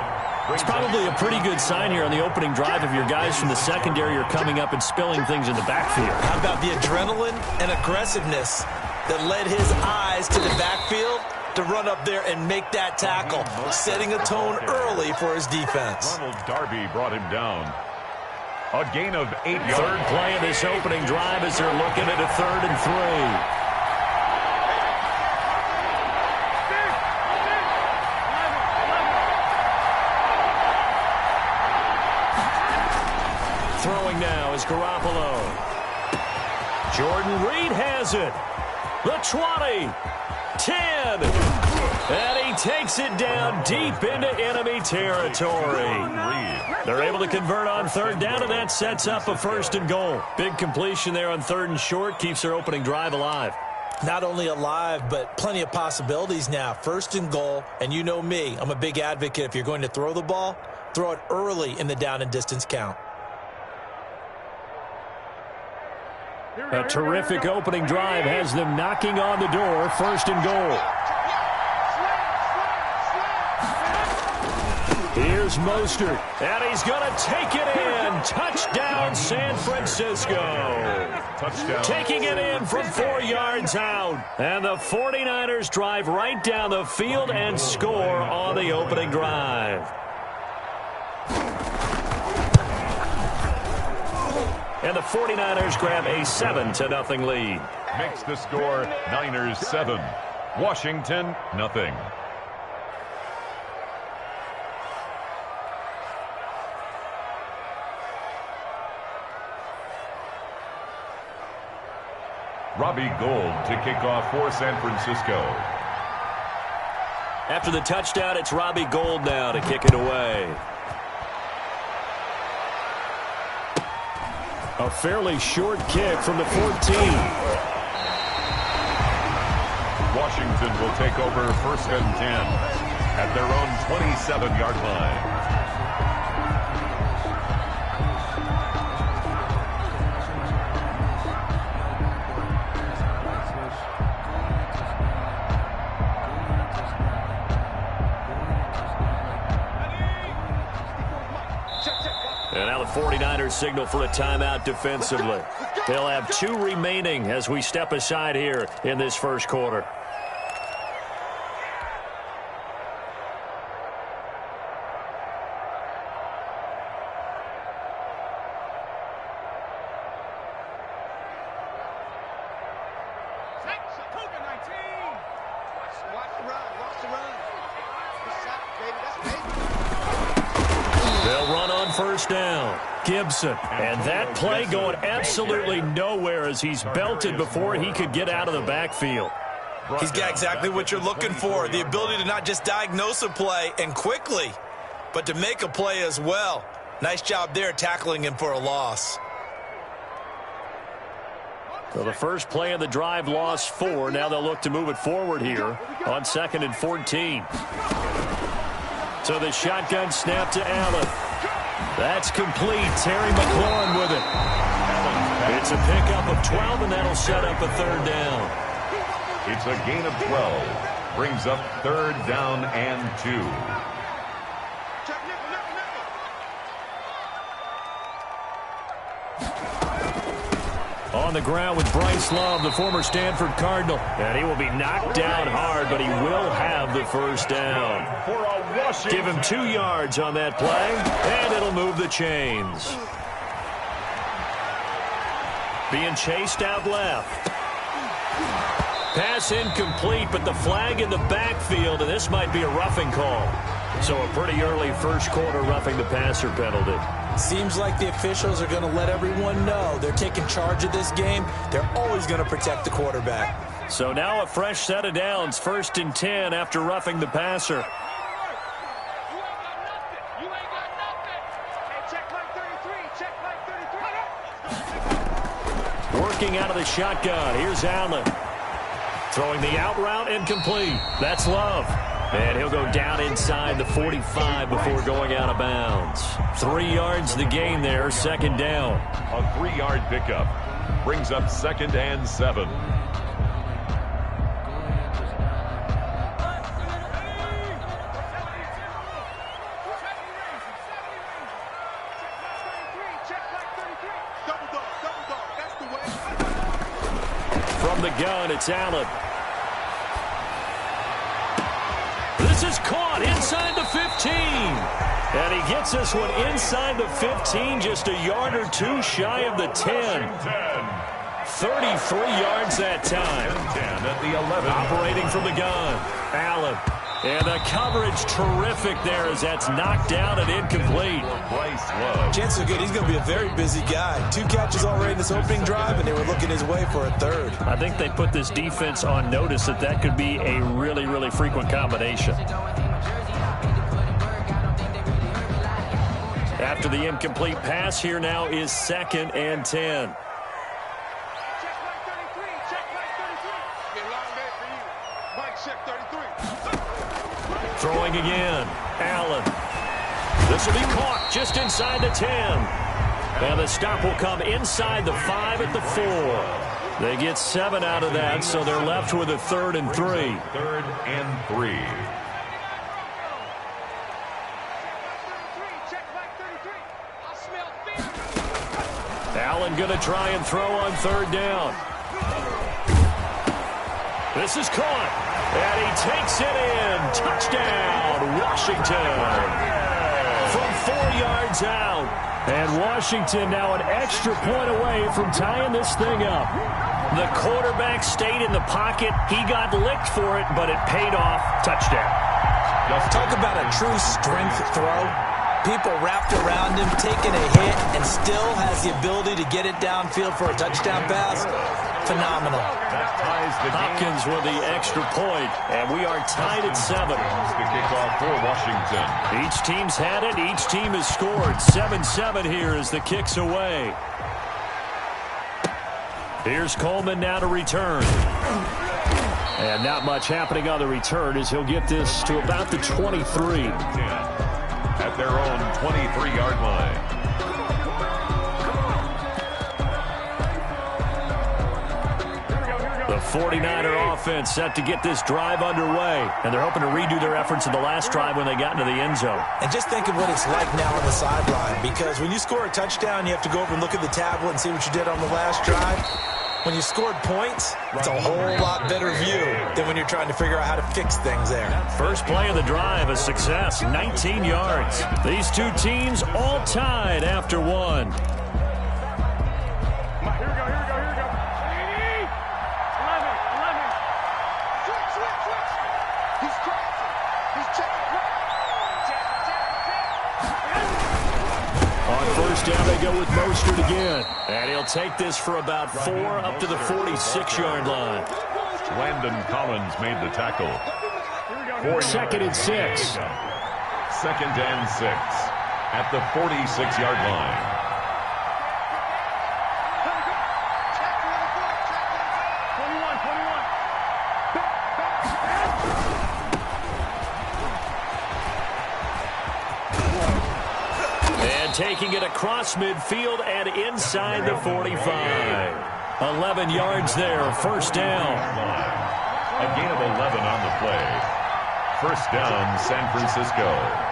It's probably a pretty good sign here on the opening drive if your guys from the secondary are coming up and spilling things in the backfield. How about the adrenaline and aggressiveness that led his eyes to the backfield to run up there and make that tackle, setting a tone early for his defense. Ronald Darby brought him down. A gain of 8 yards. Third play of this opening drive as they're looking at a 3rd and 3. Throwing now is Garoppolo. Jordan Reed has it. The 20. 10. And he takes it down deep into enemy territory. They're able to convert on 3rd down, and that sets up a 1st and goal. Big completion there on 3rd and short, keeps their opening drive alive. Not only alive, but plenty of possibilities now. 1st and goal, and you know me, I'm a big advocate. If you're going to throw the ball, throw it early in the down and distance count. A terrific opening drive has them knocking on the door. 1st and goal. Here's Mostert, and he's going to take it in. Touchdown, San Francisco. Touchdown. Taking it in from 4 yards out. And the 49ers drive right down the field and score on the opening drive. And the 49ers grab a 7-0 lead. Makes the score Niners 7. Washington, nothing. Robbie Gould to kick off for San Francisco. After the touchdown, it's Robbie Gould now to kick it away. A fairly short kick from the 14. Washington will take over 1st and 10 at their own 27-yard line. And now the 49ers signal for a timeout defensively. They'll have 2 remaining as we step aside here in this first quarter. Gibson, and that play going absolutely nowhere as he's belted before he could get out of the backfield. He's got exactly what you're looking for, the ability to not just diagnose a play and quickly but to make a play as well. Nice job there tackling him for a loss. So the first play of the drive lost 4. Now they'll look to move it forward here on 2nd and 14. So the shotgun snap to Allen. That's complete. Terry McLaurin with it. It's a pickup of 12, and that'll set up a 3rd down. It's a gain of 12. Brings up 3rd down and 2. On the ground with Bryce Love, the former Stanford Cardinal. And he will be knocked down hard, but he will have the 1st down. Give him 2 yards on that play, and it'll move the chains. Being chased out left. Pass incomplete, but the flag in the backfield, and this might be a roughing call. So a pretty early first quarter roughing the passer penalty. Seems like the officials are going to let everyone know they're taking charge of this game. They're always going to protect the quarterback. So now a fresh set of downs, 1st and 10 after roughing the passer. Working out of the shotgun. Here's Allen. Throwing the out route incomplete. That's Love. And he'll go down inside the 45 before going out of bounds. 3 yards the gain there, 2nd down. A 3-yard pickup. Brings up 2nd and 7. From the gun, it's Allen. This is caught inside the 15. And he gets this one inside the 15, just a yard or 2 shy of the 10. 33 yards that time. 10 at the 11. Operating from the gun, Allen. And the coverage terrific there as that's knocked down and incomplete. Bryce Love. Chances are good. He's going to be a very busy guy. 2 catches already in this opening drive, and they were looking his way for a 3rd. I think they put this defense on notice that could be a really, really frequent combination. After the incomplete pass, here now is 2nd and 10. Throwing again, Allen. This will be caught just inside the 10. And the stop will come inside the 5 at the 4. They get 7 out of that, so they're left with a 3rd and 3. 3rd and 3. Allen going to try and throw on 3rd down. This is caught. And he takes it in. Touchdown, Washington. From 4 yards out. And Washington now an extra point away from tying this thing up. The quarterback stayed in the pocket. He got licked for it, but it paid off. Touchdown. Talk about a true strength throw. People wrapped around him, taking a hit, and still has the ability to get it downfield for a touchdown pass. Phenomenal. Hopkins with the extra point, and we are tied at 7. The kickoff for Washington. Each team's had it. Each team has scored. 7-7 here as the kick's away. Here's Coleman now to return. And not much happening on the return as he'll get this to about the 23. At their own 23-yard line. The 49er offense set to get this drive underway. And they're hoping to redo their efforts in the last drive when they got into the end zone. And just think of what it's like now on the sideline. Because when you score a touchdown, you have to go over and look at the tablet and see what you did on the last drive. When you scored points, it's a whole lot better view than when you're trying to figure out how to fix things there. First play of the drive, a success, 19 yards. These two teams all tied after 1. Down they go with Mostert again. And he'll take this for about 4 up to the 46-yard line. Landon Collins made the tackle. 2nd and 6. 2nd and 6 at the 46-yard line. Taking it across midfield and inside the 45. 11 yards there, 1st down. A gain of 11 on the play. 1st down, San Francisco.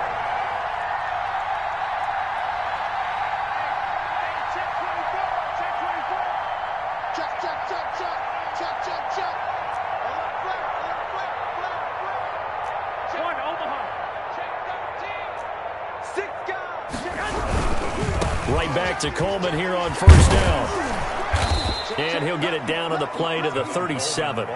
Right back to Coleman here on 1st down. And he'll get it down on the play to the 37.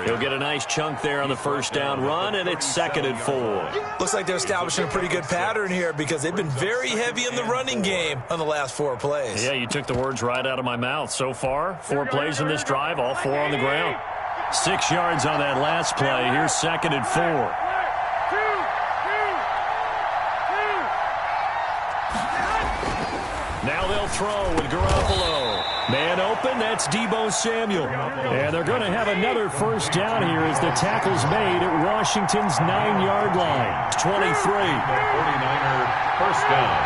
He'll get a nice chunk there on the 1st down run, and it's 2nd and 4. Looks like they're establishing a pretty good pattern here because they've been very heavy in the running game on the last 4 plays. Yeah, you took the words right out of my mouth. So far, 4 plays in this drive, all 4 on the ground. 6 yards on that last play. Here's 2nd and 4. Now they'll throw with Garoppolo. Man open, that's Deebo Samuel. And they're going to have another 1st down here as the tackle's made at Washington's 9-yard line. 23. 49er 1st down.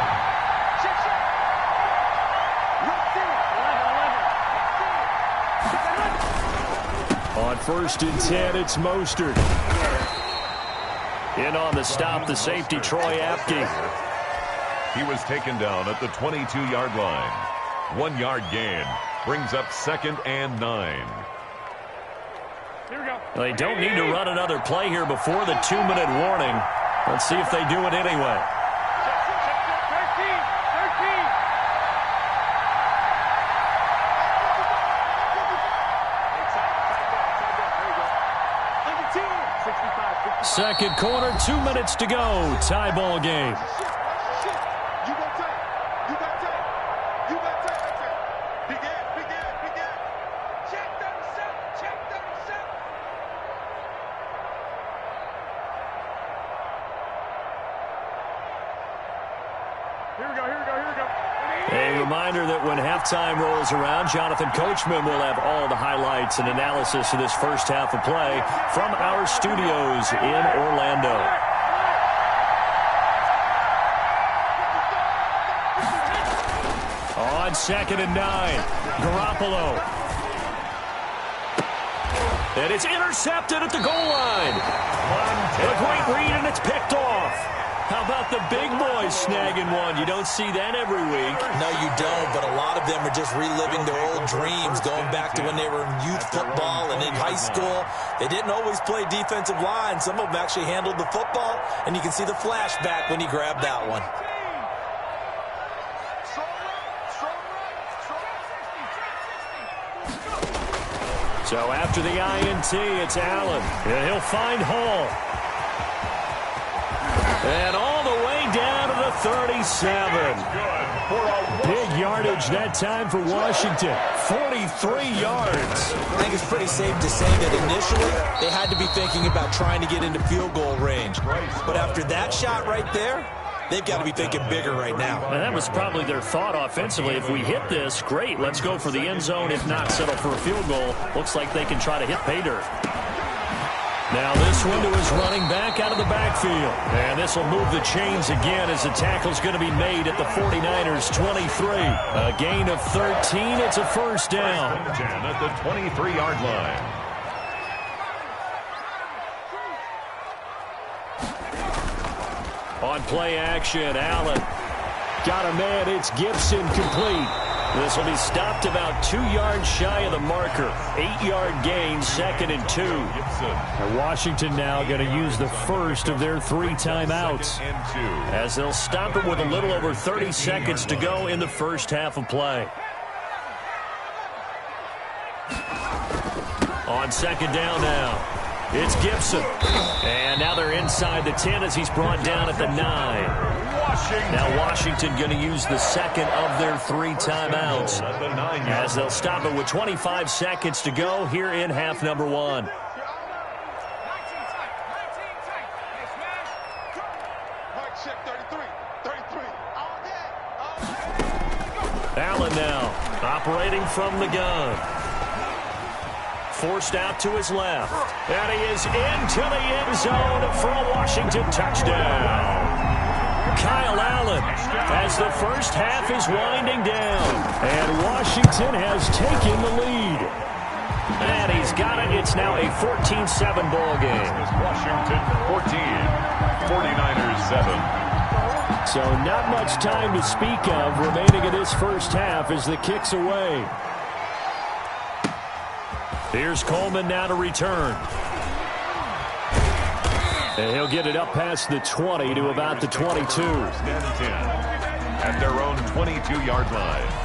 On 1st and 10, it's Mostert. In on the stop, the safety, Troy Apke. He was taken down at the 22-yard line. 1-yard gain brings up 2nd and 9. Here we go. They don't need to run another play here before the 2-minute warning. Let's see if they do it anyway. 2nd quarter, 2 minutes to go. Tie ball game. A reminder that when halftime rolls around, Jonathan Coachman will have all the highlights and analysis of this 1st half of play from our studios in Orlando. On 2nd and 9, Garoppolo. And it's intercepted at the goal line. And a great read, and it's picked off. How about the big boys snagging one? You don't see that every week. No, you don't, but a lot of them are just reliving their old dreams, going back to when they were in youth football and in high school. They didn't always play defensive line. Some of them actually handled the football, and you can see the flashback when he grabbed that one. So after the INT, it's Allen. And he'll find Hall. And all the way down to the 37. Big yardage that time for Washington. 43 yards. I think it's pretty safe to say that initially they had to be thinking about trying to get into field goal range. But after that shot right there, they've got to be thinking bigger right now. And that was probably their thought offensively. If we hit this, great. Let's go for the end zone. If not, settle for a field goal. Looks like they can try to hit pay dirt. Now this one to his running back out of the backfield. And this will move the chains again as the tackle's going to be made at the 49ers' 23. A gain of 13. It's a 1st down. 10 at the 23-yard line. On play action, Allen. Got a man. It's Gibson complete. This will be stopped about 2 yards shy of the marker. 8-yard gain, 2nd and 2. And Washington now going to use the first of their 3 timeouts as they'll stop it with a little over 30 seconds to go in the 1st half of play. On 2nd down now, it's Gibson. And now they're inside the 10 as he's brought down at the 9. Now Washington going to use the 2nd of their 3 timeouts as they'll stop it with 25 seconds to go here in half number 1. Check operating from the gun. Forced out to his left. And he is into the end zone for a Washington touchdown. Kyle Allen as the first half is winding down. And Washington has taken the lead. And he's got it. It's now a 14-7 ball game. Washington 14, 49ers 7. So not much time to speak of remaining in this first half as the kick's away. Here's Coleman now to return. And he'll get it up past the 20 to about the 22. First and 10 at their own 22-yard line.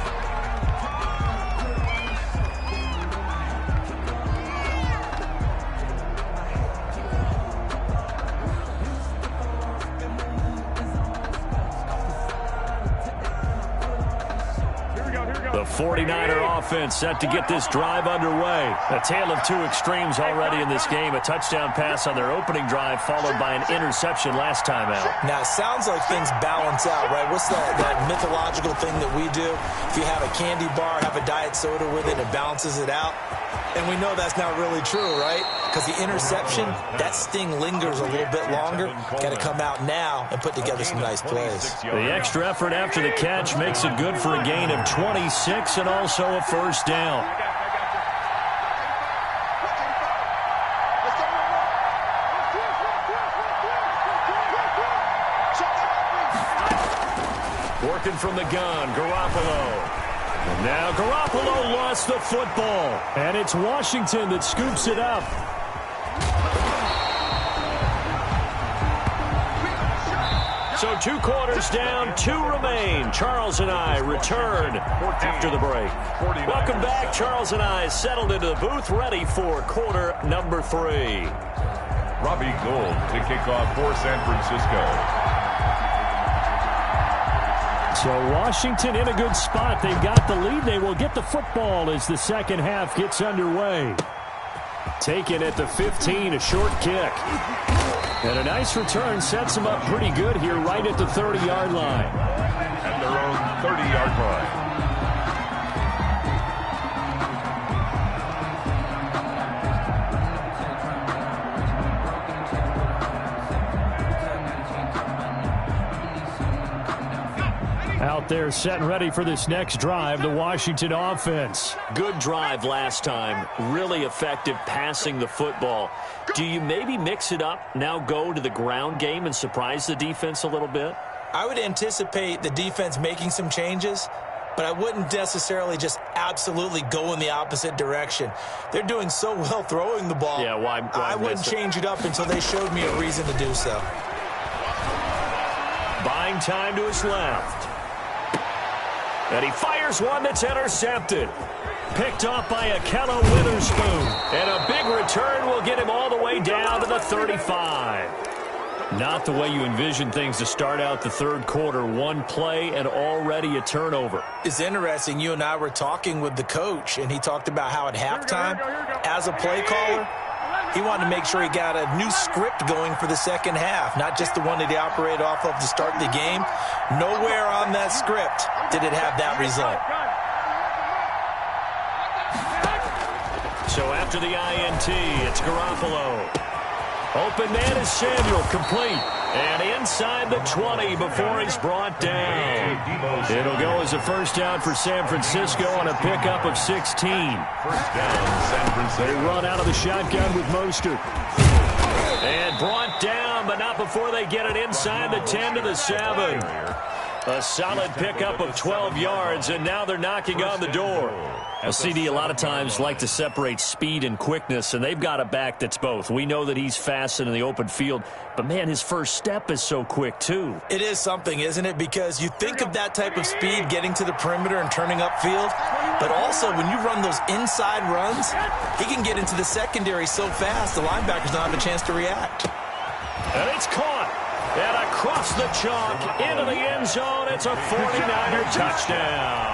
The 49er offense set to get this drive underway. A tale of two extremes already in this game. A touchdown pass on their opening drive followed by an interception last time out. Now, it sounds like things balance out, right? What's that mythological thing that we do? If you have a candy bar, have a diet soda with it, it balances it out. And we know that's not really true, right? Because the interception, that sting lingers a little bit longer. Got to come out now and put together some nice plays. The extra effort after the catch makes it good for a gain of 26 and also a first down. Working from the gun, Garoppolo. And now Garoppolo lost the football. And it's Washington that scoops it up. So 2 quarters down, 2 remain. Charles and I return after the break. Welcome back. Charles and I settled into the booth, ready for quarter number 3. Robbie Gould to kick off for San Francisco. So Washington in a good spot. They've got the lead. They will get the football as the second half gets underway. Taken at the 15, a short kick. And a nice return sets them up pretty good here right at the 30-yard line. At their own 30-yard line. Out there set and ready for this next drive, the Washington offense. Good drive last time. Really effective passing the football. Do you maybe mix it up, now go to the ground game and surprise the defense a little bit? I would anticipate the defense making some changes, but I wouldn't necessarily just absolutely go in the opposite direction. They're doing so well throwing the ball. Yeah, why I wouldn't change it up until they showed me a reason to do so. Buying time to his left. And he fires one that's intercepted. Picked off by Ahkello Witherspoon. And a big return will get him all the way down to the 35. Not the way you envision things to start out the third quarter. One play and already a turnover. It's interesting. You and I were talking with the coach, and he talked about how at halftime, as a play caller, he wanted to make sure he got a new script going for the second half, not just the one that he operated off of to start the game. Nowhere on that script did it have that result. So after the INT, it's Garoppolo. Open man is Samuel, complete. And inside the 20 before he's brought down. It'll go as a first down for San Francisco on a pickup of 16. First down, San Francisco. They run out of the shotgun with Mostert. And brought down, but not before they get it inside the 10 to the 7. A solid pickup of 12 yards, and now they're knocking on the door. Now, CD, a lot of times like to separate speed and quickness, and they've got a back that's both. We know that he's fast in the open field, but, man, his first step is so quick, too. It is something, isn't it? Because you think of that type of speed getting to the perimeter and turning upfield, but also when you run those inside runs, he can get into the secondary so fast the linebackers don't have a chance to react. And it's caught. And across the chalk into the end zone, it's a 49er touchdown.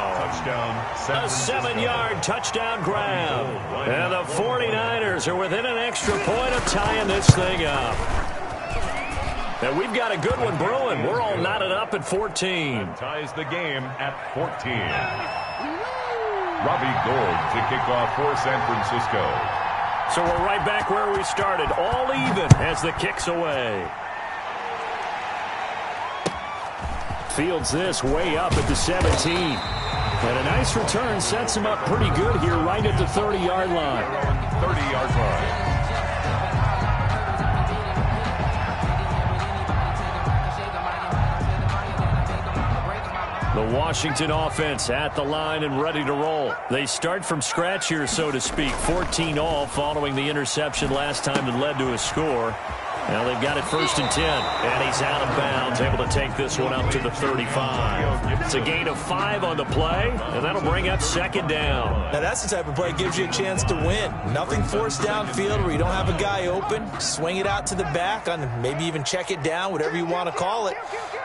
A 7-yard touchdown grab. And the 49ers are within an extra point of tying this thing up. And we've got a good one brewing. We're all knotted up at 14. Ties the game at 14. Robbie Gould to kick off for San Francisco. So we're right back where we started, all even as the kick's away. Fields this way up at the 17. And a nice return sets him up pretty good here right at the 30-yard line. 30-yard line. The Washington offense at the line and ready to roll. They start from scratch here, so to speak. 14 all following the interception last time that led to a score. Now they've got it 1st and 10, and he's out of bounds, able to take this one up to the 35. It's a gain of 5 on the play, and that'll bring up 2nd down. Now that's the type of play that gives you a chance to win. Nothing forced downfield where you don't have a guy open. Swing it out to the back, on maybe even check it down, whatever you want to call it.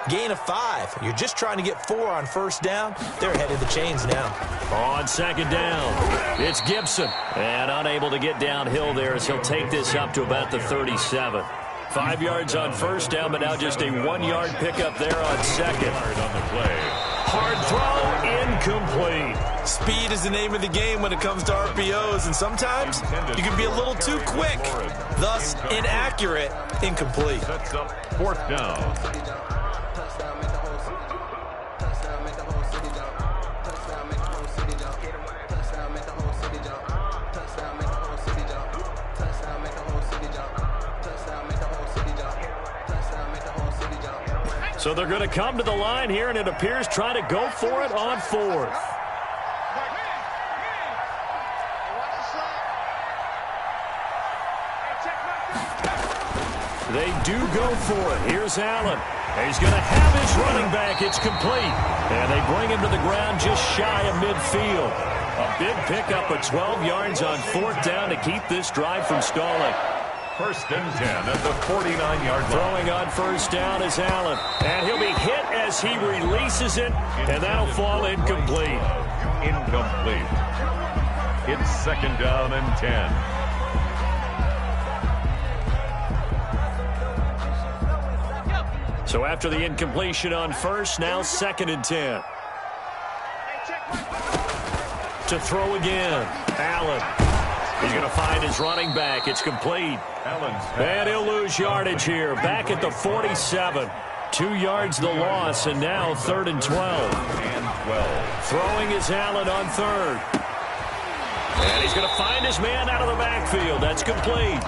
Gain of 5. You're just trying to get 4 on 1st down. They're ahead of the chains now. On 2nd down, it's Gibson. And unable to get downhill there as he'll take this up to about the 37. 5 yards on 1st down, but now just a 1-yard pickup there on 2nd. On the play. Hard throw, incomplete. Speed is the name of the game when it comes to RPOs, and sometimes you can be a little too quick, thus inaccurate, incomplete. Sets up 4th down. So they're going to come to the line here, and it appears try to go for it on 4th. They do go for it. Here's Allen. He's going to have his running back. It's complete. And they bring him to the ground just shy of midfield. A big pickup of 12 yards on 4th down to keep this drive from stalling. 1st and 10 at the 49-yard line. Throwing on 1st down is Allen. And he'll be hit as he releases it, and that'll fall incomplete. Incomplete. It's 2nd down and 10. So after the incompletion on 1st, now 2nd and 10. To throw again, Allen. He's going to find his running back. It's complete. And he'll lose yardage here. Back at the 47. 2 yards the loss, and now 3rd and 12. Throwing is Allen on 3rd. And he's going to find his man out of the backfield. That's complete.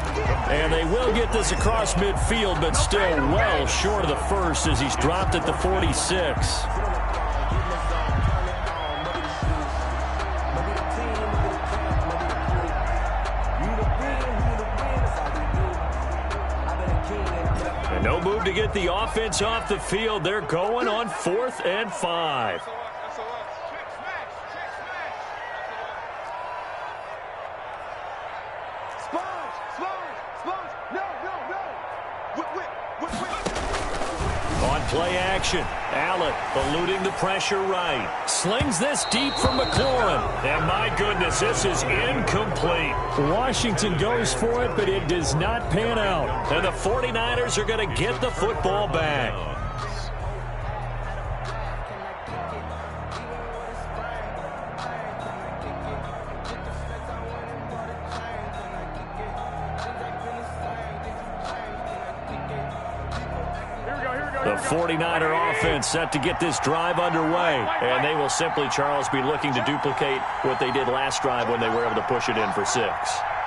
And they will get this across midfield, but still well short of the 1st as he's dropped at the 46. No move to get the offense off the field. They're going on 4th and 5. On play action, Allen eluding the pressure right. Slings this deep from McLaurin. And my goodness, this is incomplete. Washington goes for it, but it does not pan out. And the 49ers are going to get the football back. The 49er offense set to get this drive underway. And they will simply, Charles, be looking to duplicate what they did last drive when they were able to push it in for 6.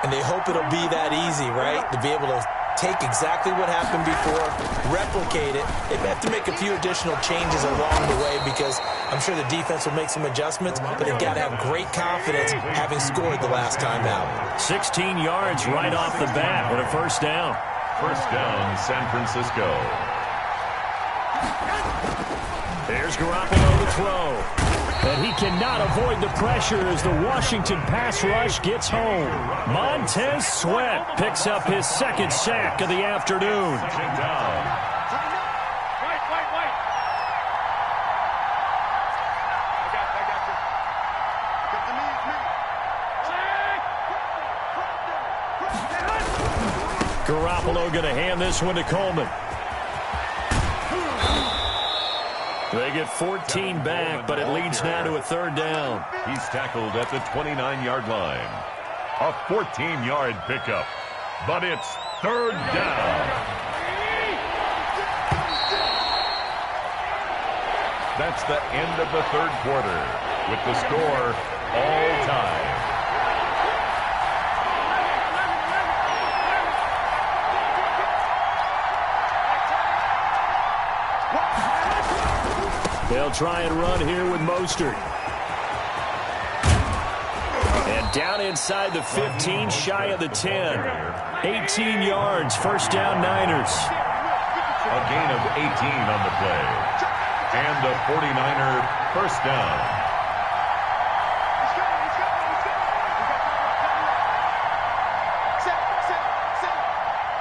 And they hope it'll be that easy, right? To be able to take exactly what happened before, replicate it. They may have to make a few additional changes along the way because I'm sure the defense will make some adjustments, but they've got to have great confidence having scored the last time out. 16 yards right off the bat with a 1st down. 1st down, San Francisco. There's Garoppolo to throw. And he cannot avoid the pressure as the Washington pass rush gets home. Montez Sweat picks up his 2nd sack of the afternoon. Garoppolo going to hand this one to Coleman. They get 14 back, but it leads now to a third down. He's tackled at the 29-yard line. A 14-yard pickup, but it's third down. That's the end of the third quarter, with the score all tied. They'll try and run here with Mostert. And down inside the 15, shy of the 10. 18 yards, first down Niners. A gain of 18 on the play. And a 49er first down.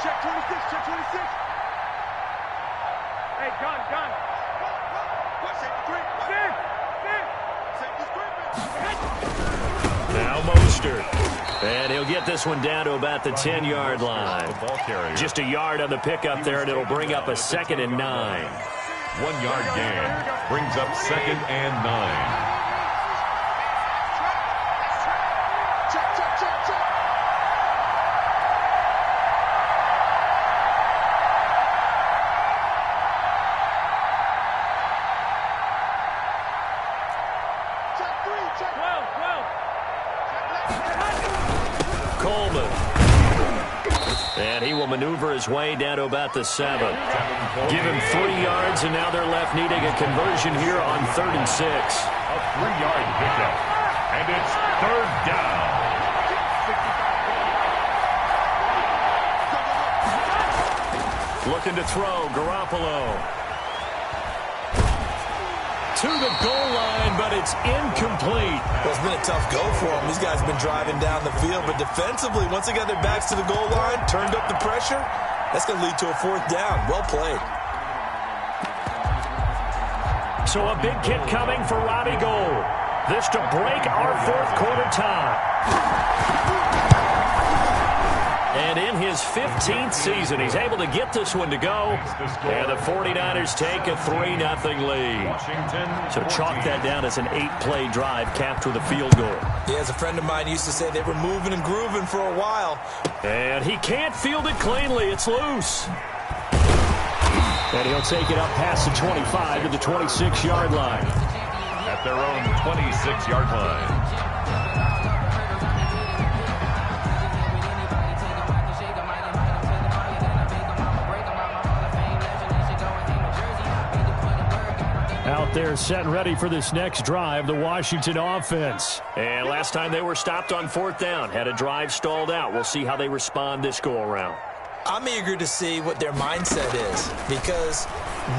Check 26, check 26. Hey, gun. Now Mostert. And he'll get this one down to about the 10-yard line. Just a yard on the pickup there, and it'll bring up a 2nd and 9. 1 yard gain brings up 2nd and 9. Coleman. And he will maneuver his way down to about the 7. Give him 3 yards, and now they're left needing a conversion here on 3rd and 6. A 3-yard pickup, and it's third down. Looking to throw, Garoppolo. To the goal line, but it's incomplete. Well, it's been a tough go for them. These guys have been driving down the field, but defensively, once they got their backs to the goal line, turned up the pressure, that's going to lead to a 4th down. Well played. So a big kick coming for Robbie Gould. This to break our 4th quarter tie. And in his 15th season, he's able to get this one to go. And the 49ers take a 3-0 lead. So chalk that down as an 8-play drive capped with a field goal. Yeah, as a friend of mine used to say, they were moving and grooving for a while. And he can't field it cleanly. It's loose. And he'll take it up past the 25 to the 26-yard line. At their own 26-yard line. Out there set and ready for this next drive, the Washington offense. And last time they were stopped on 4th down, had a drive stalled out. We'll see how they respond this go-around. I'm eager to see what their mindset is, because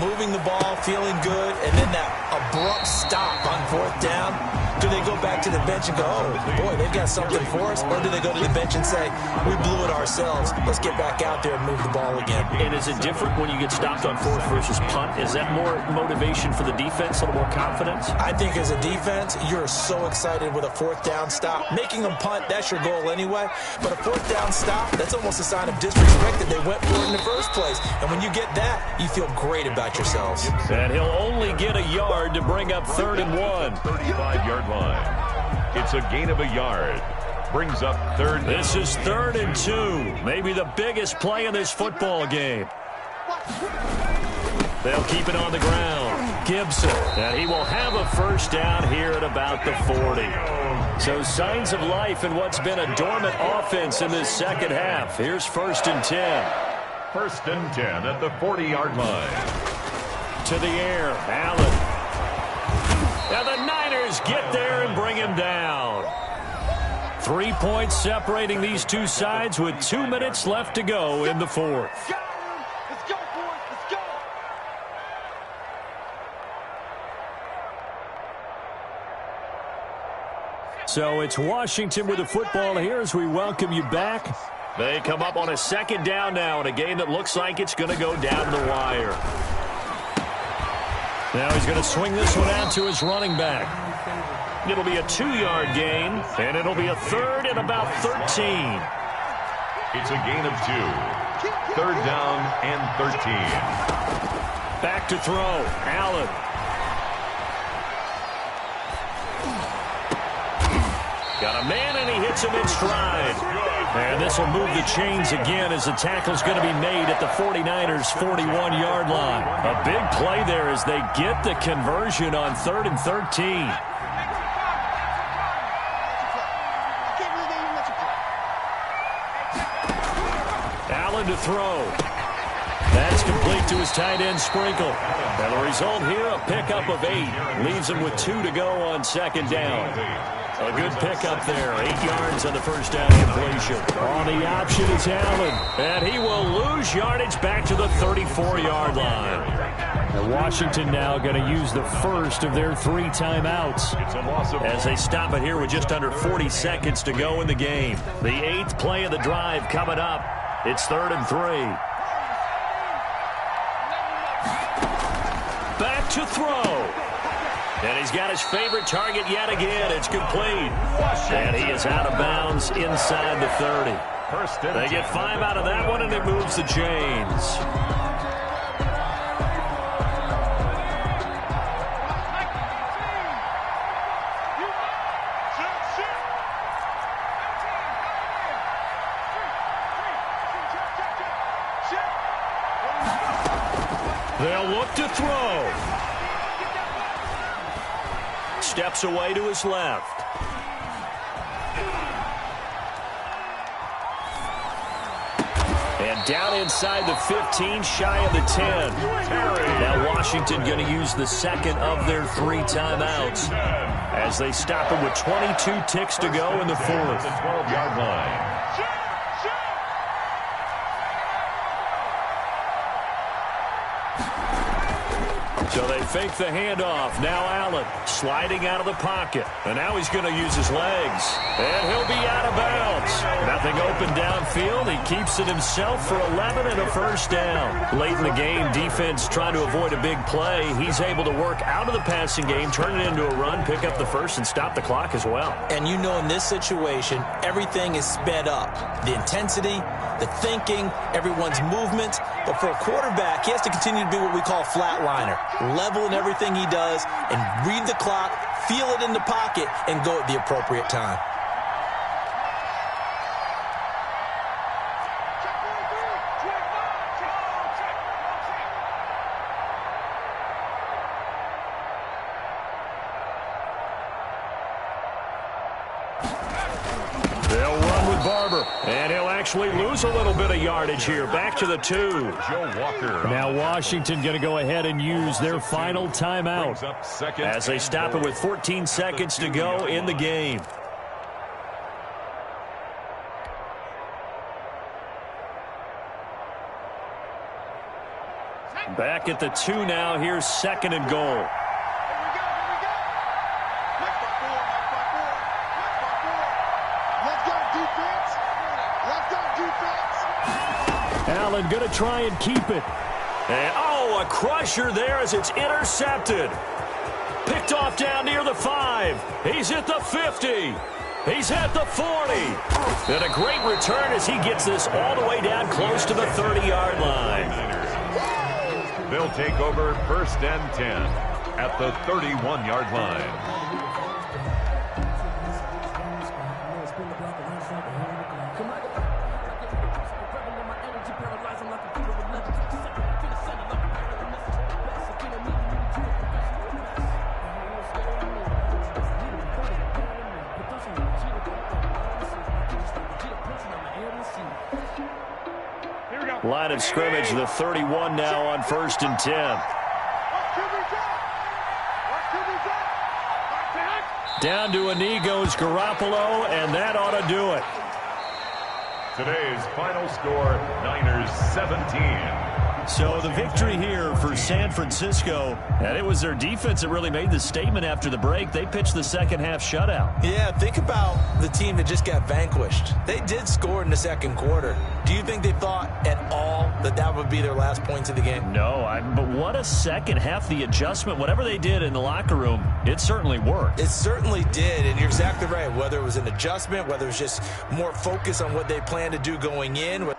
moving the ball, feeling good, and then that abrupt stop on 4th down, do they go back to the bench and go, oh, boy, they've got something for us? Or do they go to the bench and say, we blew it ourselves, let's get back out there and move the ball again? And is it different when you get stopped on 4th versus punt? Is that more motivation for the defense, a little more confidence? I think as a defense, you're so excited with a 4th down stop. Making them punt, that's your goal anyway. But a 4th down stop, that's almost a sign of disrespect that they went for it in the first place. And when you get that, you feel great about yourselves. And he'll only get a yard to bring up 3rd and 1. 35-yard line. It's a gain of a yard. Brings up 3rd down. This is 3rd and 2. Maybe the biggest play in this football game. They'll keep it on the ground. Gibson. And he will have a first down here at about the 40. So signs of life in what's been a dormant offense in this second half. Here's 1st and 10. 1st and 10 at the 40-yard line. To the air. Allen. Now the Niners get there and bring him down. 3 points separating these two sides with 2 minutes left to go in the 4th. Let's go, boys. Let's go. So it's Washington with the football here as we welcome you back. They come up on a 2nd down now in a game that looks like it's going to go down the wire. Now he's going to swing this one out to his running back. It'll be a 2-yard gain, and it'll be a 3rd and about 13. It's a gain of 2. 3rd down and 13. Back to throw. Allen. Got a man, and he hits him in stride. And this will move the chains again as the tackle's going to be made at the 49ers' 41-yard line. A big play there as they get the conversion on 3rd and 13. Allen to throw. That's complete to his tight end, Sprinkle. And the result here, a pickup of 8. Leaves him with 2 to go on 2nd down. A good pickup there. 8 yards on the first down completion. On the option is Allen. And he will lose yardage back to the 34-yard line. And Washington now going to use the first of their 3 timeouts as they stop it here with just under 40 seconds to go in the game. The 8th play of the drive coming up. It's 3rd and 3. Back to throw. And he's got his favorite target yet again. It's complete. And he is out of bounds inside the 30. They get 5 out of that one, and it moves the chains. They'll look to throw. Steps away to his left. And down inside the 15, shy of the 10. Now Washington going to use the second of their 3 timeouts as they stop him with 22 ticks to go in the 4th. 12-yard line. So they fake the handoff. Now Allen sliding out of the pocket. And now he's going to use his legs. And he'll be out of bounds. Nothing open downfield. He keeps it himself for 11 and a first down. Late in the game, defense trying to avoid a big play. He's able to work out of the passing game, turn it into a run, pick up the first, and stop the clock as well. And you know in this situation, everything is sped up. The intensity, the thinking, everyone's movement. But for a quarterback, he has to continue to be what we call flatliner. Level in everything he does and read the clock, feel it in the pocket, and go at the appropriate time. They'll run with Barber, and he'll actually lose a little bit of yardage here. Back to the 2. Joe Walker. Now Washington going to go ahead and use their final timeout as they stop it with 14 seconds to go in the game. Back at the 2 now. Here's 2nd and goal. Allen going to try and keep it. And, a crusher there as it's intercepted. Picked off down near the 5. He's at the 50. He's at the 40. And a great return as he gets this all the way down close to the 30-yard line. They'll take over 1st and 10 at the 31-yard line. Line of scrimmage, the 31 now on 1st and 10. Down to a knee goes Garoppolo, and that ought to do it. Today's final score, Niners 17. So the victory here for San Francisco, and it was their defense that really made the statement after the break. They pitched the second half shutout. Yeah, think about the team that just got vanquished. They did score in the 2nd quarter. Do you think they thought at all that that would be their last points of the game? No, but what a second half. The adjustment, whatever they did in the locker room, it certainly worked. It certainly did, and you're exactly right. Whether it was an adjustment, whether it was just more focus on what they planned to do going in,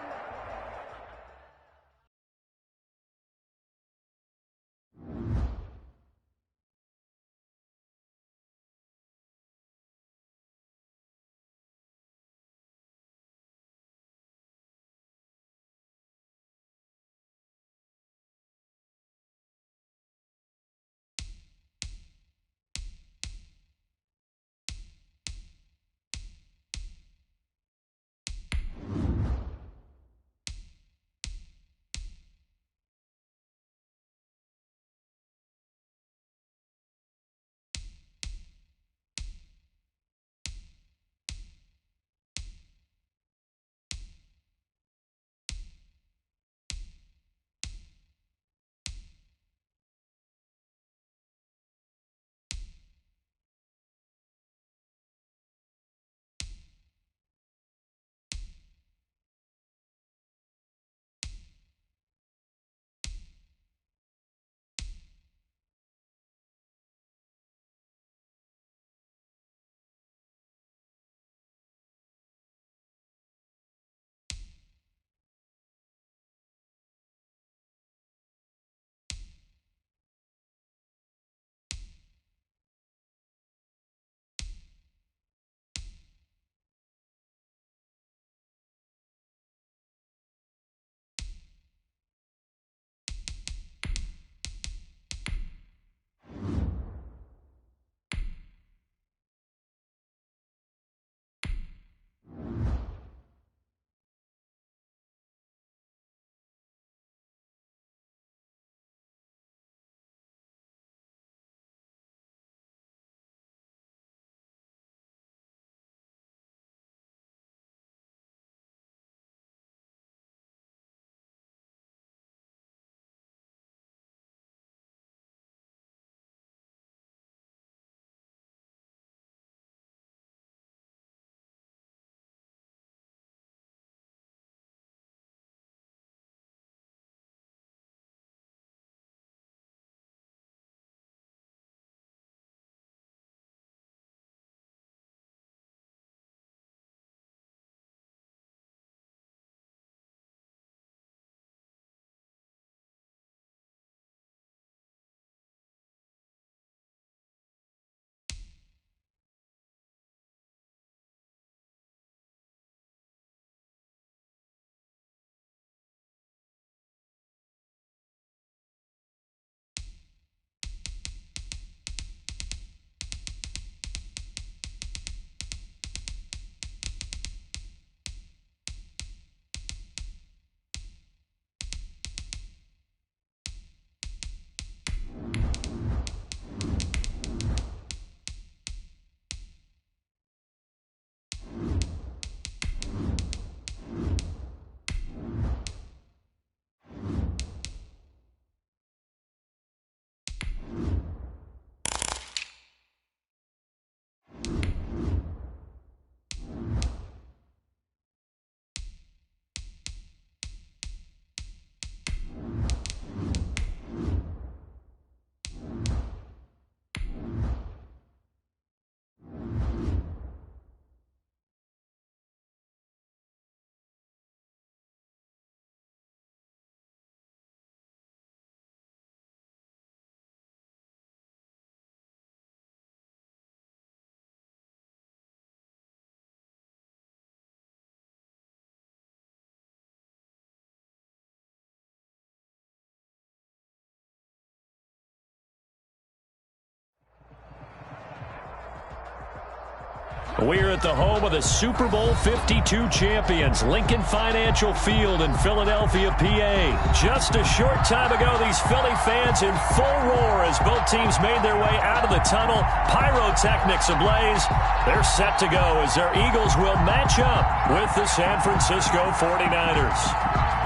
We're at the home of the Super Bowl 52 champions, Lincoln Financial Field in Philadelphia, PA. Just a short time ago, these Philly fans in full roar as both teams made their way out of the tunnel. Pyrotechnics ablaze. They're set to go as their Eagles will match up with the San Francisco 49ers.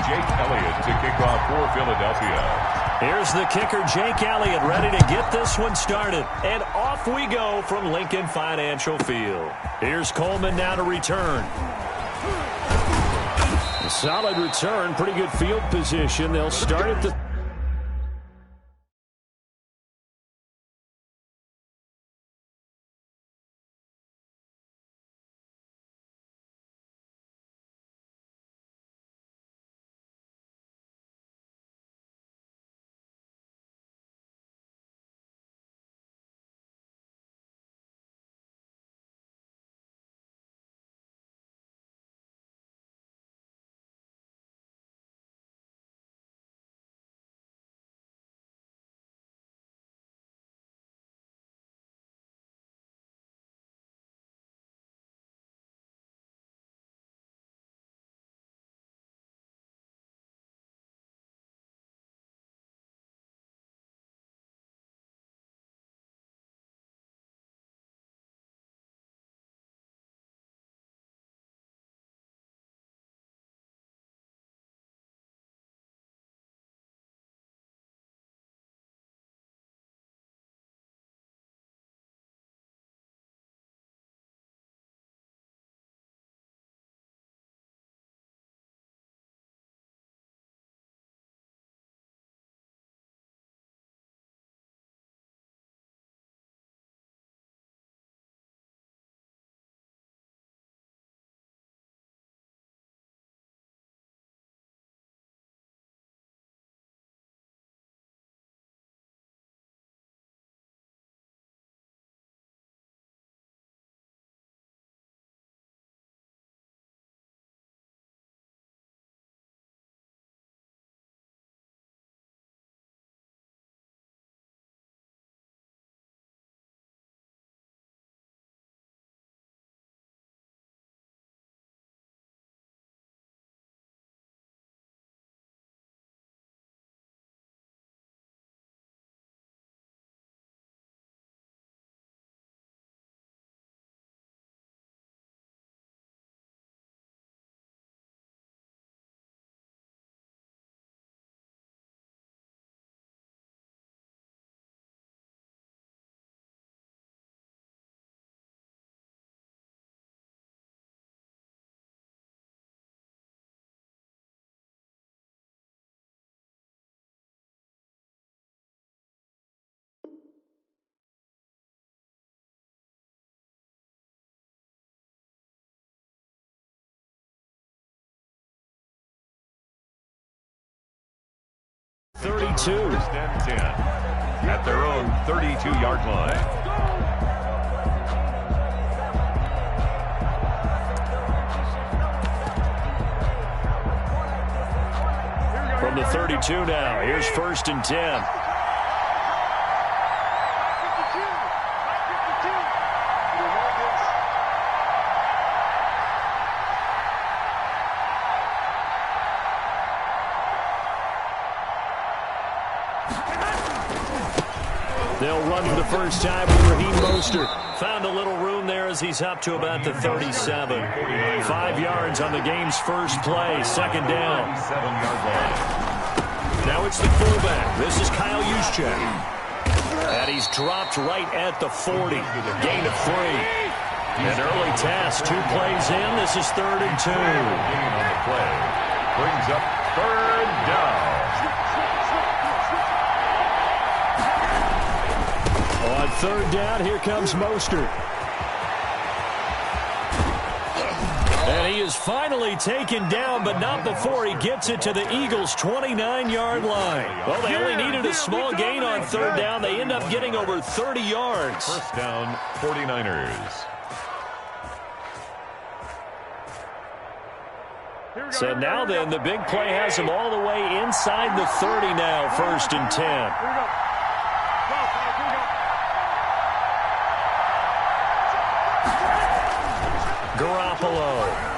Jake Elliott to kick off for Philadelphia. Here's the kicker, Jake Elliott, ready to get this one started. And off we go from Lincoln Financial Field. Here's Coleman now to return. A solid return, pretty good field position. They'll start at the... First and 10 at their own 32-yard line. From the 32 now, here's first and 10. They'll run for the first time with Raheem Mostert. Found a little room there as he's up to about the 37. 5 yards on the game's first play, second down. Now it's the fullback. This is Kyle Juszczyk. And he's dropped right at the 40. Gain of 3. An early task, 2 plays in. This is 3rd and 2. On the play. Brings up 3rd down. On 3rd down, here comes Mostert. And he is finally taken down, but not before he gets it to the Eagles' 29-yard line. Well, they only needed a small gain on 3rd down. They end up getting over 30 yards. First down, 49ers. So now then, the big play has him all the way inside the 30 now, 1st and 10. Garoppolo.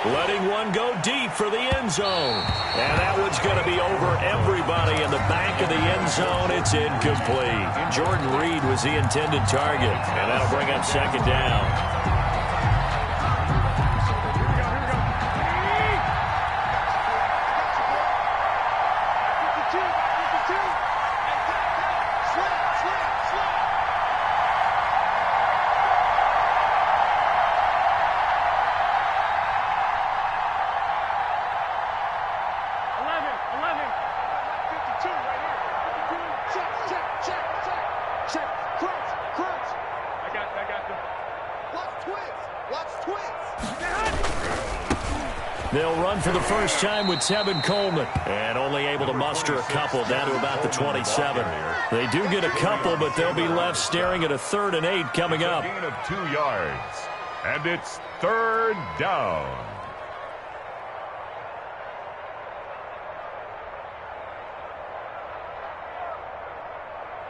Letting one go deep for the end zone. And that one's going to be over everybody in the back of the end zone. It's incomplete. Jordan Reed was the intended target. And that'll bring up second down. They'll run for the first time with Tevin Coleman. And only able to muster a couple down to about the 27. They do get a couple, but they'll be left staring at a 3rd and 8 coming up. A gain of 2 yards. And it's 3rd down.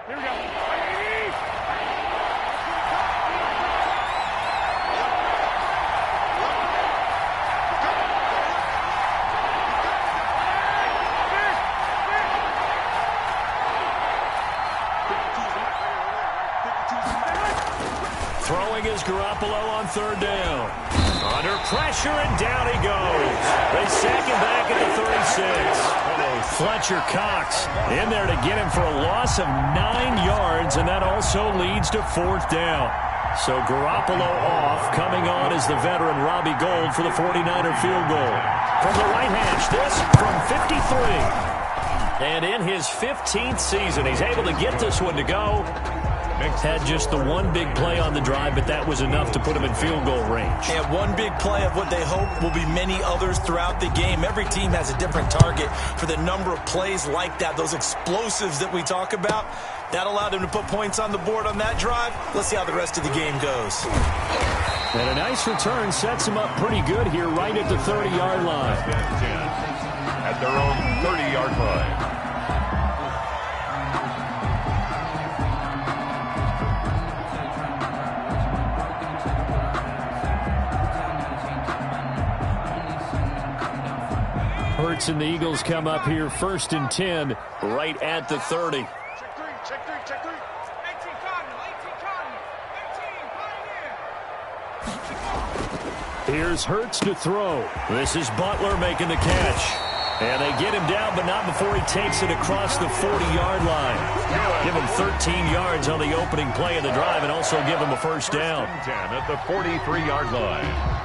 Here we go. Throwing is Garoppolo on 3rd down. Under pressure, and down he goes. They sack him back at the 36. Fletcher Cox in there to get him for a loss of 9 yards, and that also leads to 4th down. So Garoppolo off. Coming on is the veteran Robbie Gould for the 49er field goal. From the right hash, this from 53. And in his 15th season, he's able to get this one to go. Had just the one big play on the drive, but that was enough to put him in field goal range. And one big play of what they hope will be many others throughout the game. Every team has a different target for the number of plays like that, those explosives that we talk about. That allowed him to put points on the board on that drive. Let's see how the rest of the game goes. And a nice return sets him up pretty good here right at the 30-yard line. At their own 30-yard line. Hurts and the Eagles come up here 1st and 10 right at the 30. Check three. 18 Cardinal. Here's Hurts to throw. This is Butler making the catch. And they get him down, but not before he takes it across the 40-yard line. Give him 13 yards on the opening play of the drive and also give him a 1st down. 10 at the 43-yard line.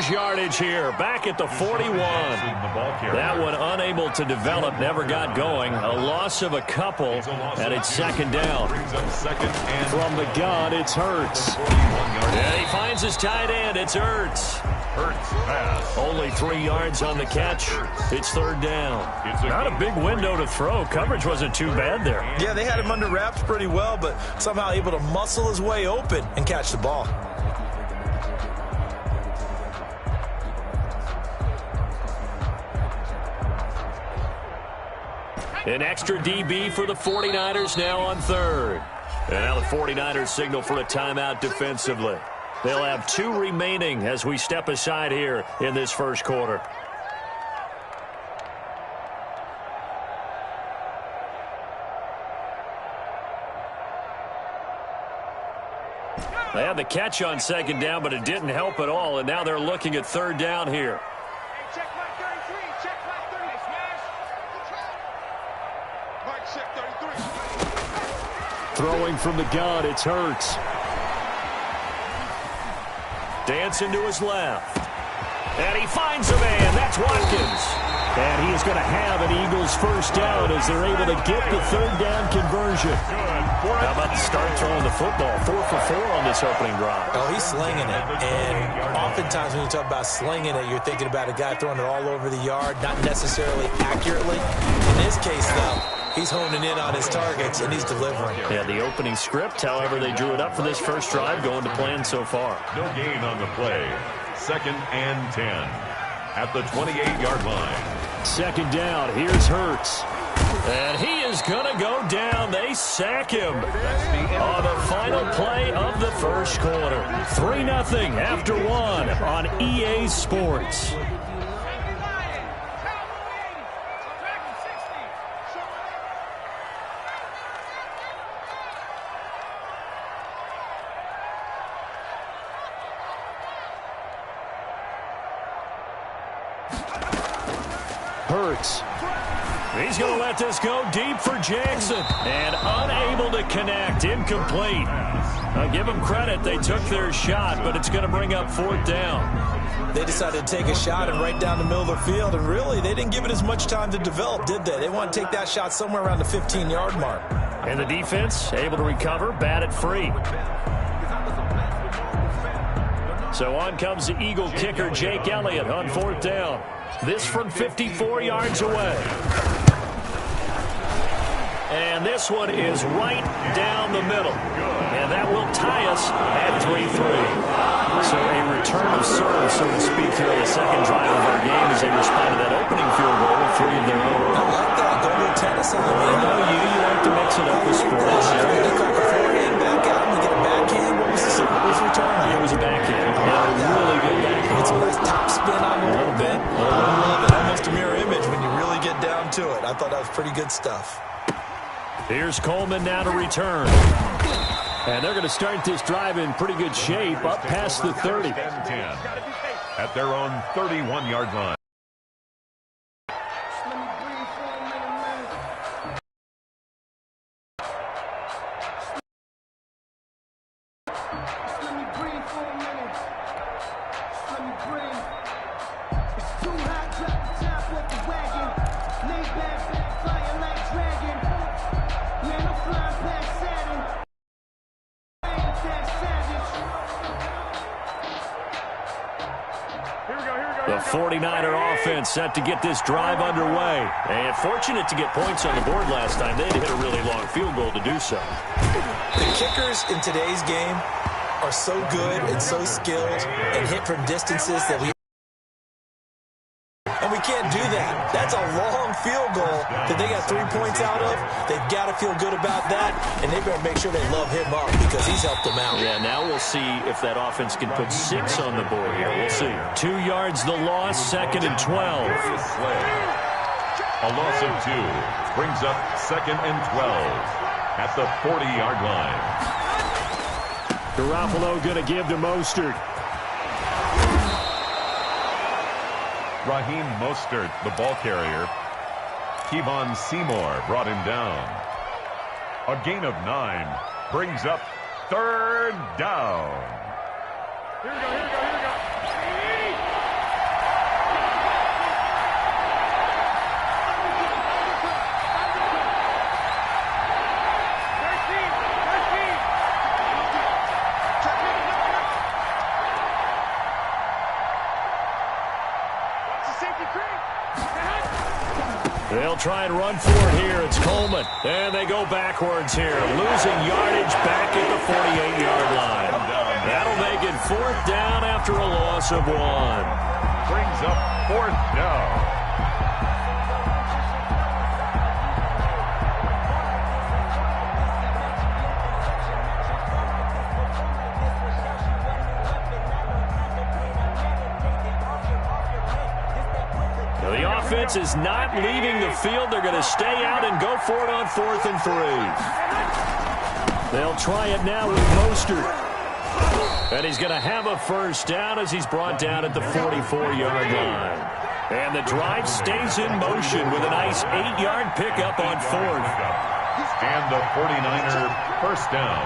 Yardage here, back at the 41. That one unable to develop, never got going. A loss of a couple, and it's 2nd down. From the gun, it's Hurts. And he finds his tight end, it's Hurts. Only 3 yards on the catch. It's 3rd down. Not a big window to throw. Coverage wasn't too bad there. Yeah, they had him under wraps pretty well, but somehow able to muscle his way open and catch the ball. An extra DB for the 49ers now on 3rd. And now the 49ers signal for a timeout defensively. They'll have 2 remaining as we step aside here in this 1st quarter. They had the catch on 2nd down, but it didn't help at all, and now they're looking at 3rd down here. Check my 33. Check my 30. Smash. Mike, check 33. Throwing from the gun, it's Hurts. Dancing to his left. And he finds a man. That's Watkins. And he is going to have an Eagles 1st down as they're able to get the 3rd down conversion. How about the start throwing the football? 4 for 4 on this opening drive. Oh, he's slinging it. And oftentimes when you talk about slinging it, you're thinking about a guy throwing it all over the yard, not necessarily accurately. In this case, though, He's honing in on his targets, and he's delivering. Yeah, the opening script, however, they drew it up for this first drive, going to plan so far. No gain on the play. 2nd and 10 at the 28-yard line. 2nd down. Here's Hurts. And he is going to go down. They sack him on the final play of the first quarter. 3-0 after 1 on EA Sports. Hurts. He's going to let this go deep for Jackson. And unable to connect. Incomplete. I'll give them credit. They took their shot, but it's going to bring up 4th down. They decided to take a shot and right down the middle of the field. And really, they didn't give it as much time to develop, did they? They want to take that shot somewhere around the 15-yard mark. And the defense able to recover, bat it free. So on comes the Eagle kicker, Jake Elliott, on 4th down. This from 54 yards away. And this one is right down the middle. And that will tie us at 3-3. So a return of service, so to speak, here on the second drive of our game as they respond to that opening field goal with 3 of their own. I like that. Go to a tennis on me. I know you like to mix it up with sports. You crack a forehand back out and you get a backhand. What was the return? It was a backhand. Yeah, really good backhand. Get some nice top spin on it a little bit. I love it. Almost a mirror image when you really get down to it. I thought that was pretty good stuff. Here's Coleman now to return. And they're going to start this drive in pretty good shape, up past the 30. 10 at their own 31-yard line. The 49er offense set to get this drive underway. And fortunate to get points on the board last time. They had to hit a really long field goal to do so. The kickers in today's game are so good and so skilled and hit from distances that we can't do that. That's a long field goal that they got 3 points out of. They've got to feel good about that, and they better make sure they love him up because he's helped them out. Yeah, now we'll see if that offense can put 6 on the board here. We'll see. 2 yards the loss, 2nd and 12. A loss of 2 brings up 2nd and 12 at the 40-yard line. Garoppolo going to give to Mostert. Raheem Mostert, the ball carrier. Kevon Seymour brought him down. A gain of 9 brings up 3rd down. Here we go, here we go, here we go. They'll try and run for it here. It's Coleman. And they go backwards here. Losing yardage back at the 48-yard line. That'll make it 4th down after a loss of 1. Brings up 4th down. The offense is not leaving the field. They're going to stay out and go for it on 4th and 3. They'll try it now with Mostert. And he's going to have a first down as he's brought down at the 44-yard line. And the drive stays in motion with a nice 8-yard pickup on 4th. And the 49er first down.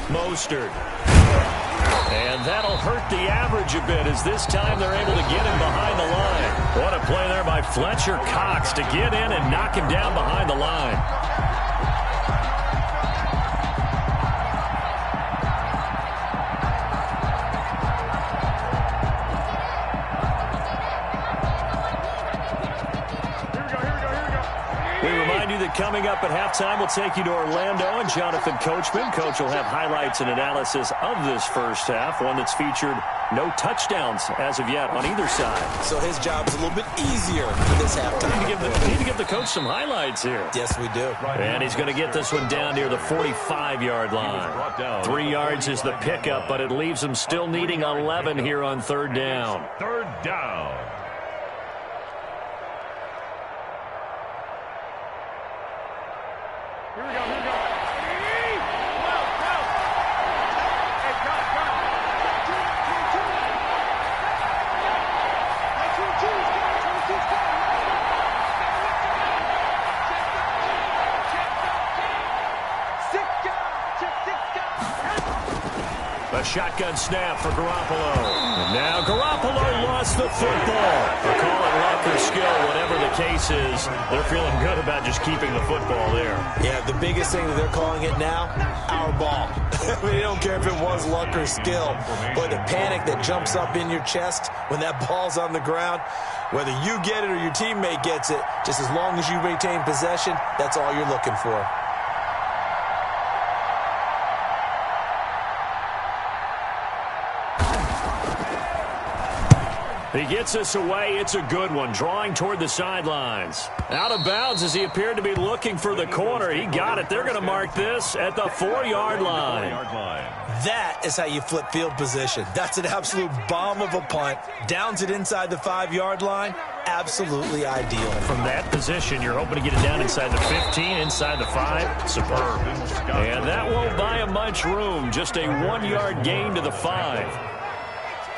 Mostert. And that'll hurt the average a bit as this time they're able to get him behind the line. What a play there by Fletcher Cox to get in and knock him down behind the line. Coming up at halftime, we'll take you to Orlando and Jonathan Coachman. Coach will have highlights and analysis of this first half, one that's featured no touchdowns as of yet on either side. So his job's a little bit easier for this halftime. Need to give the coach some highlights here. Yes, we do. And he's going to get this one down near the 45-yard line. 3 yards is the pickup, but it leaves him still needing 11 here on third down. Third down. A shotgun snap for Garoppolo. And now Garoppolo lost the football. Or call it luck or skill, whatever the case is. They're feeling good about just keeping the football there. Yeah, the biggest thing that they're calling it now, our ball. I mean, they don't care if it was luck or skill. But the panic that jumps up in your chest when that ball's on the ground, whether you get it or your teammate gets it, just as long as you maintain possession, that's all you're looking for. He gets us away. It's a good one, drawing toward the sidelines. Out of bounds as he appeared to be looking for the corner. He got it. They're going to mark this at the 4-yard line. That is how you flip field position. That's an absolute bomb of a punt. Downs it inside the 5-yard line. Absolutely ideal. From that position, you're hoping to get it down inside the 15, inside the 5. Superb. And that won't buy him much room. Just a 1-yard gain to the 5.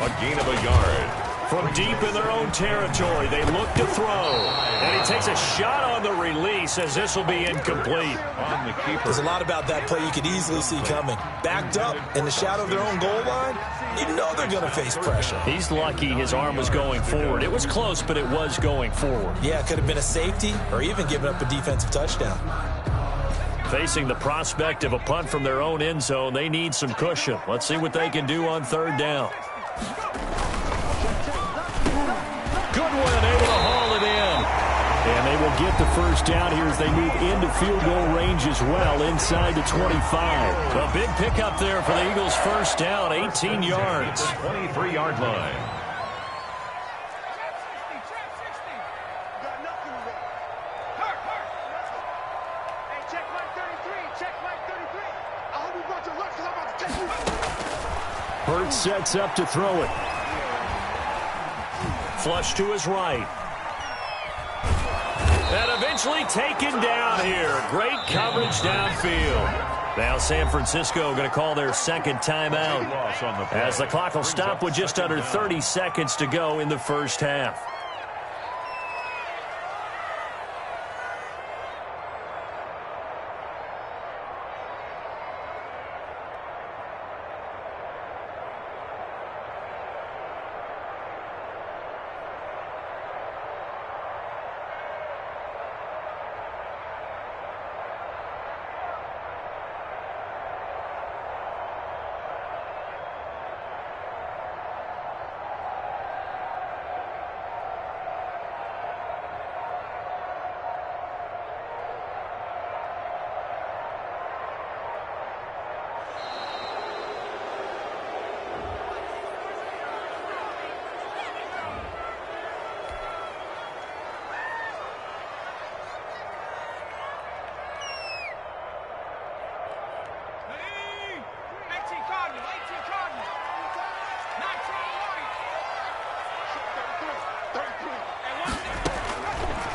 A gain of a yard. From deep in their own territory, they look to throw. And he takes a shot on the release as this will be incomplete. On the keeper. There's a lot about that play you could easily see coming. Backed up in the shadow of their own goal line, you know they're going to face pressure. He's lucky his arm was going forward. It was close, but it was going forward. Yeah, it could have been a safety or even given up a defensive touchdown. Facing the prospect of a punt from their own end zone, they need some cushion. Let's see what they can do on third down. Goodwin able to haul it in. And they will get the first down here as they move into field goal range as well, inside the 25. A big pickup there for the Eagles' first down, 18 yards. 23-yard line. Hurts sets up to throw it. Flush to his right. And eventually taken down here. Great coverage downfield. Now San Francisco going to call their second timeout as the clock will stop with just under 30 seconds to go in the first half.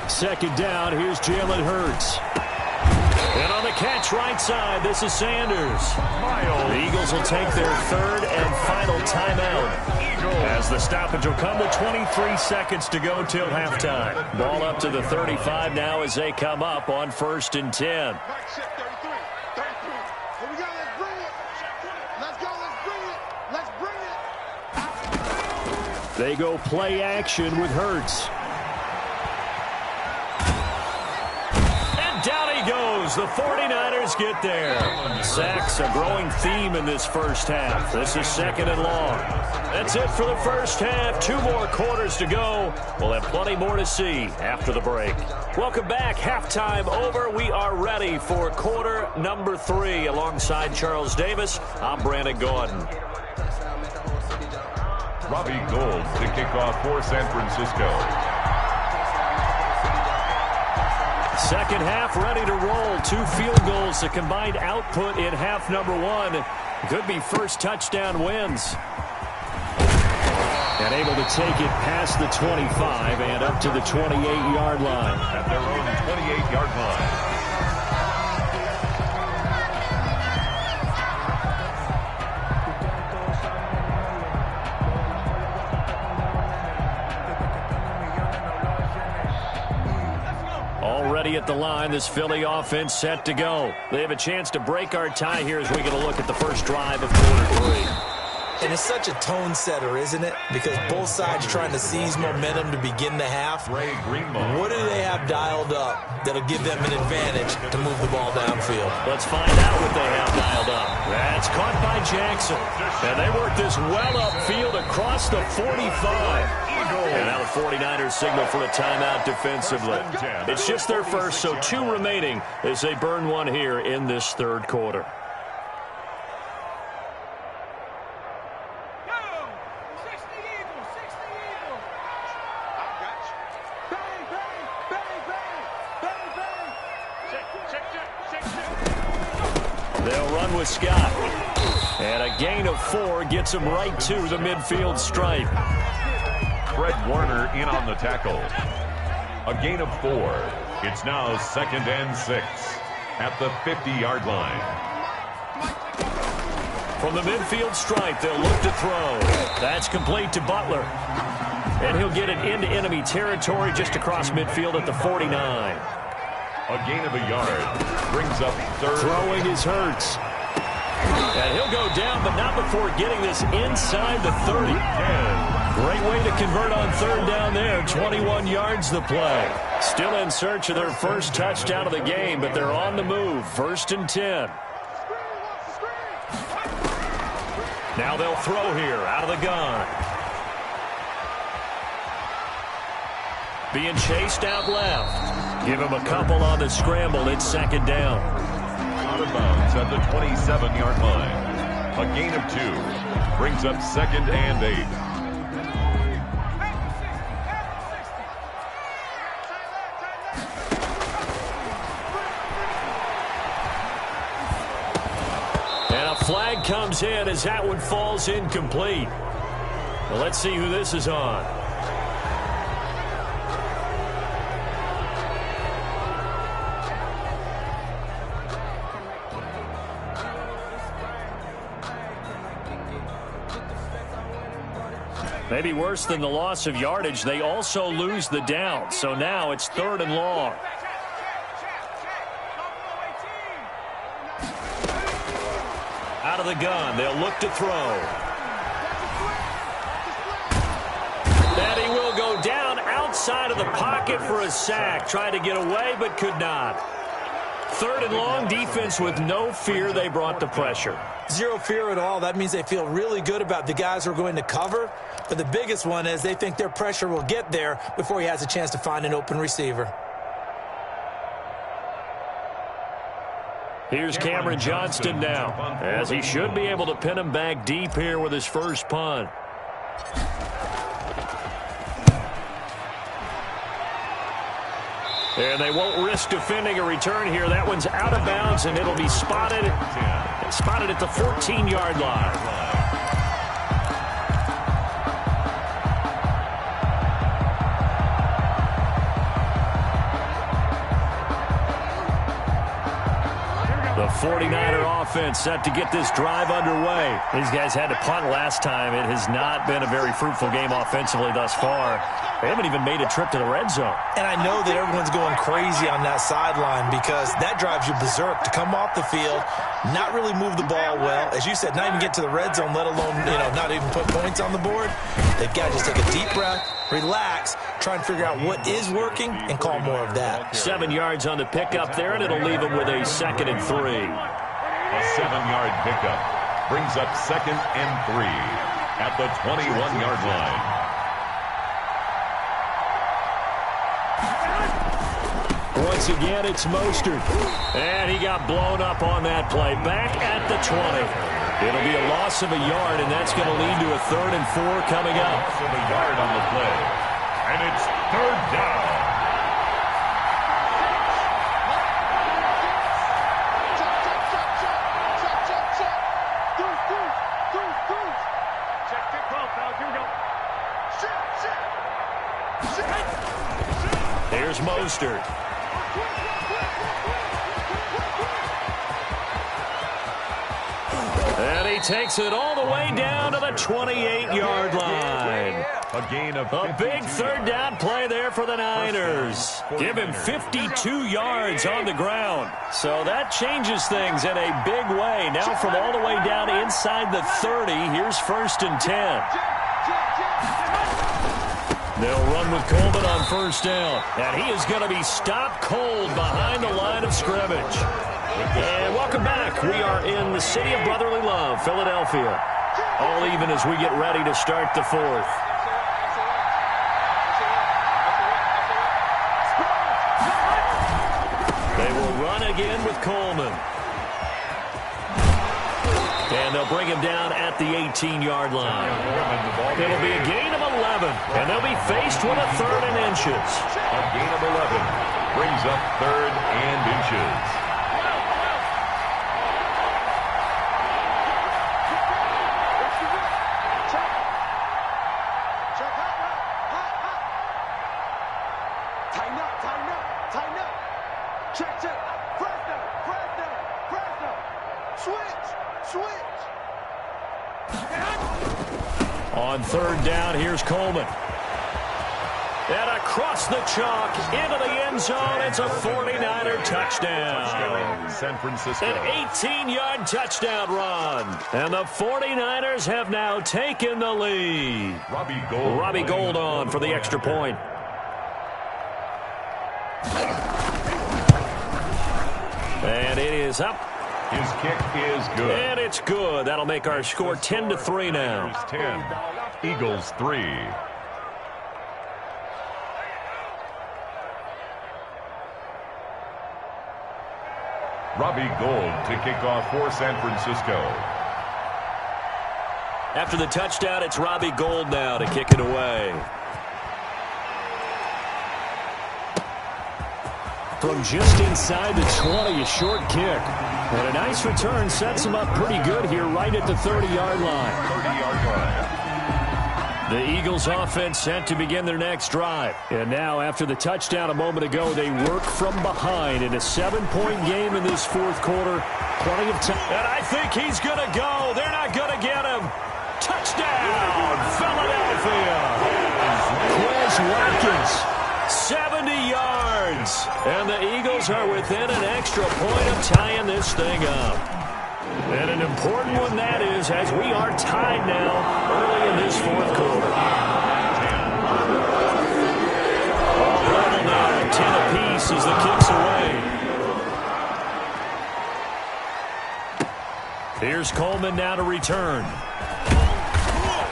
Second down, here's Jalen Hurts. And on the catch right side, this is Sanders. The Eagles will take their third and final timeout as the stoppage will come with 23 seconds to go till halftime. Ball up to the 35 now as they come up on 1st and 10. Let's go. Let's bring it. Let's go. Let's bring it. Let's bring They go play action with Hurts. And down he goes. The 49ers get there. Sacks a growing theme in this first half. This is second and long. That's it for the first half. 2 more quarters to go. We'll have plenty more to see after the break. Welcome back. Halftime over. We are ready for quarter number 3. Alongside Charles Davis, I'm Brandon Gordon. Robbie Gould to kick off for San Francisco. Second half ready to roll. 2 field goals, the combined output in half number 1. Could be first touchdown wins. And able to take it past the 25 and up to the 28-yard line. At their own 28-yard line. Already at the line, this Philly offense set to go. They have a chance to break our tie here as we get a look at the first drive of quarter 3. And it's such a tone setter, isn't it? Because both sides trying to seize momentum to begin the half. Ray Greenbaum. What do they have dialed up that'll give them an advantage to move the ball downfield? Let's find out what they have dialed up. That's caught by Jackson. And they work this well upfield across the 45. And now the 49ers signal for a timeout defensively. It's just their first, so 2 remaining as they burn one here in this third quarter. They'll run with Scott. And a gain of 4 gets him right to the midfield stripe. Fred Warner in on the tackle. A gain of 4. It's now 2nd and 6 at the 50-yard line. From the midfield stripe, they'll look to throw. That's complete to Butler. And he'll get it into enemy territory just across midfield at the 49. A gain of a yard. Brings up 3rd. Throwing is Hurts. And he'll go down, but not before getting this inside the 30. Great way to convert on 3rd down there. 21 yards the play. Still in search of their first touchdown of the game, but they're on the move. 1st and 10. Now they'll throw here out of the gun. Being chased out left. Give him a couple on the scramble. It's 2nd down. Out of bounds at the 27-yard line. A gain of 2. Brings up 2nd and 8. Flag comes in as that one falls incomplete. Well, let's see who this is on. Maybe worse than the loss of yardage, they also lose the down. So now it's 3rd and long. Out of the gun, they'll look to throw. And he will go down outside of the pocket for a sack. Tried to get away, but could not. 3rd and long, defense with no fear. They brought the pressure. Zero fear at all. That means they feel really good about the guys who are going to cover. But the biggest one is they think their pressure will get there before he has a chance to find an open receiver. Here's Cameron Johnston now, as he should be able to pin him back deep here with his first punt. And they won't risk defending a return here. That one's out of bounds, and it'll be spotted at the 14-yard line. The 49er offense set to get this drive underway. These guys had to punt last time. It has not been a very fruitful game offensively thus far. They haven't even made a trip to the red zone. And I know that everyone's going crazy on that sideline because that drives you berserk to come off the field, not really move the ball well. As you said, not even get to the red zone, let alone, not even put points on the board. They've got to just take a deep breath, relax, try and figure out what is working, and call more of that. 7 yards on the pickup there, and it'll leave them with a 2nd and 3. A 7-yard pickup brings up 2nd and 3 at the 21-yard line. Once again, it's Mostert. And he got blown up on that play. Back at the 20. It'll be a loss of a yard, and that's going to lead to a 3rd and 4 coming up. Loss of a yard on the play. And it's 3rd down. Here's Mostert. And he takes it all the way down to the 28-yard line. A gain of a big 3rd down play there for the Niners. Give him 52 yards on the ground. So that changes things in a big way. Now from all the way down inside the 30, here's 1st and 10. They'll run with Coleman on 1st down. And he is going to be stopped cold behind the line of scrimmage. And welcome back. We are in the city of brotherly love, Philadelphia. All even as we get ready to start the 4th. They will run again with Coleman. And they'll bring him down at the 18-yard line. It'll be a gain of 11, and they'll be faced with a 3rd and inches. A gain of 11 brings up 3rd and inches. On 3rd down, here's Coleman. And across the chalk into the end zone, it's a 49er touchdown. San Francisco. An 18-yard touchdown run. And the 49ers have now taken the lead. Robbie Gould on for the extra point. And it is up. His kick is good. And it's good. That'll make our score 10-3 now. 10. Eagles 3. Robbie Gould to kick off for San Francisco. After the touchdown, it's Robbie Gould now to kick it away. From just inside the 20, a short kick. And a nice return sets him up pretty good here right at the 30-yard line. 30-yard line. The Eagles offense set to begin their next drive. And now, after the touchdown a moment ago, they work from behind in a 7-point game in this 4th quarter. Plenty of time. And I think he's going to go. They're not going to get him. Touchdown, Philadelphia. Quez Watkins. 70 yards. And the Eagles are within an extra point of tying this thing up. And an important one that is, as we are tied now early in this 4th quarter. All level now, 10 apiece as the kick's away. Here's Coleman now to return.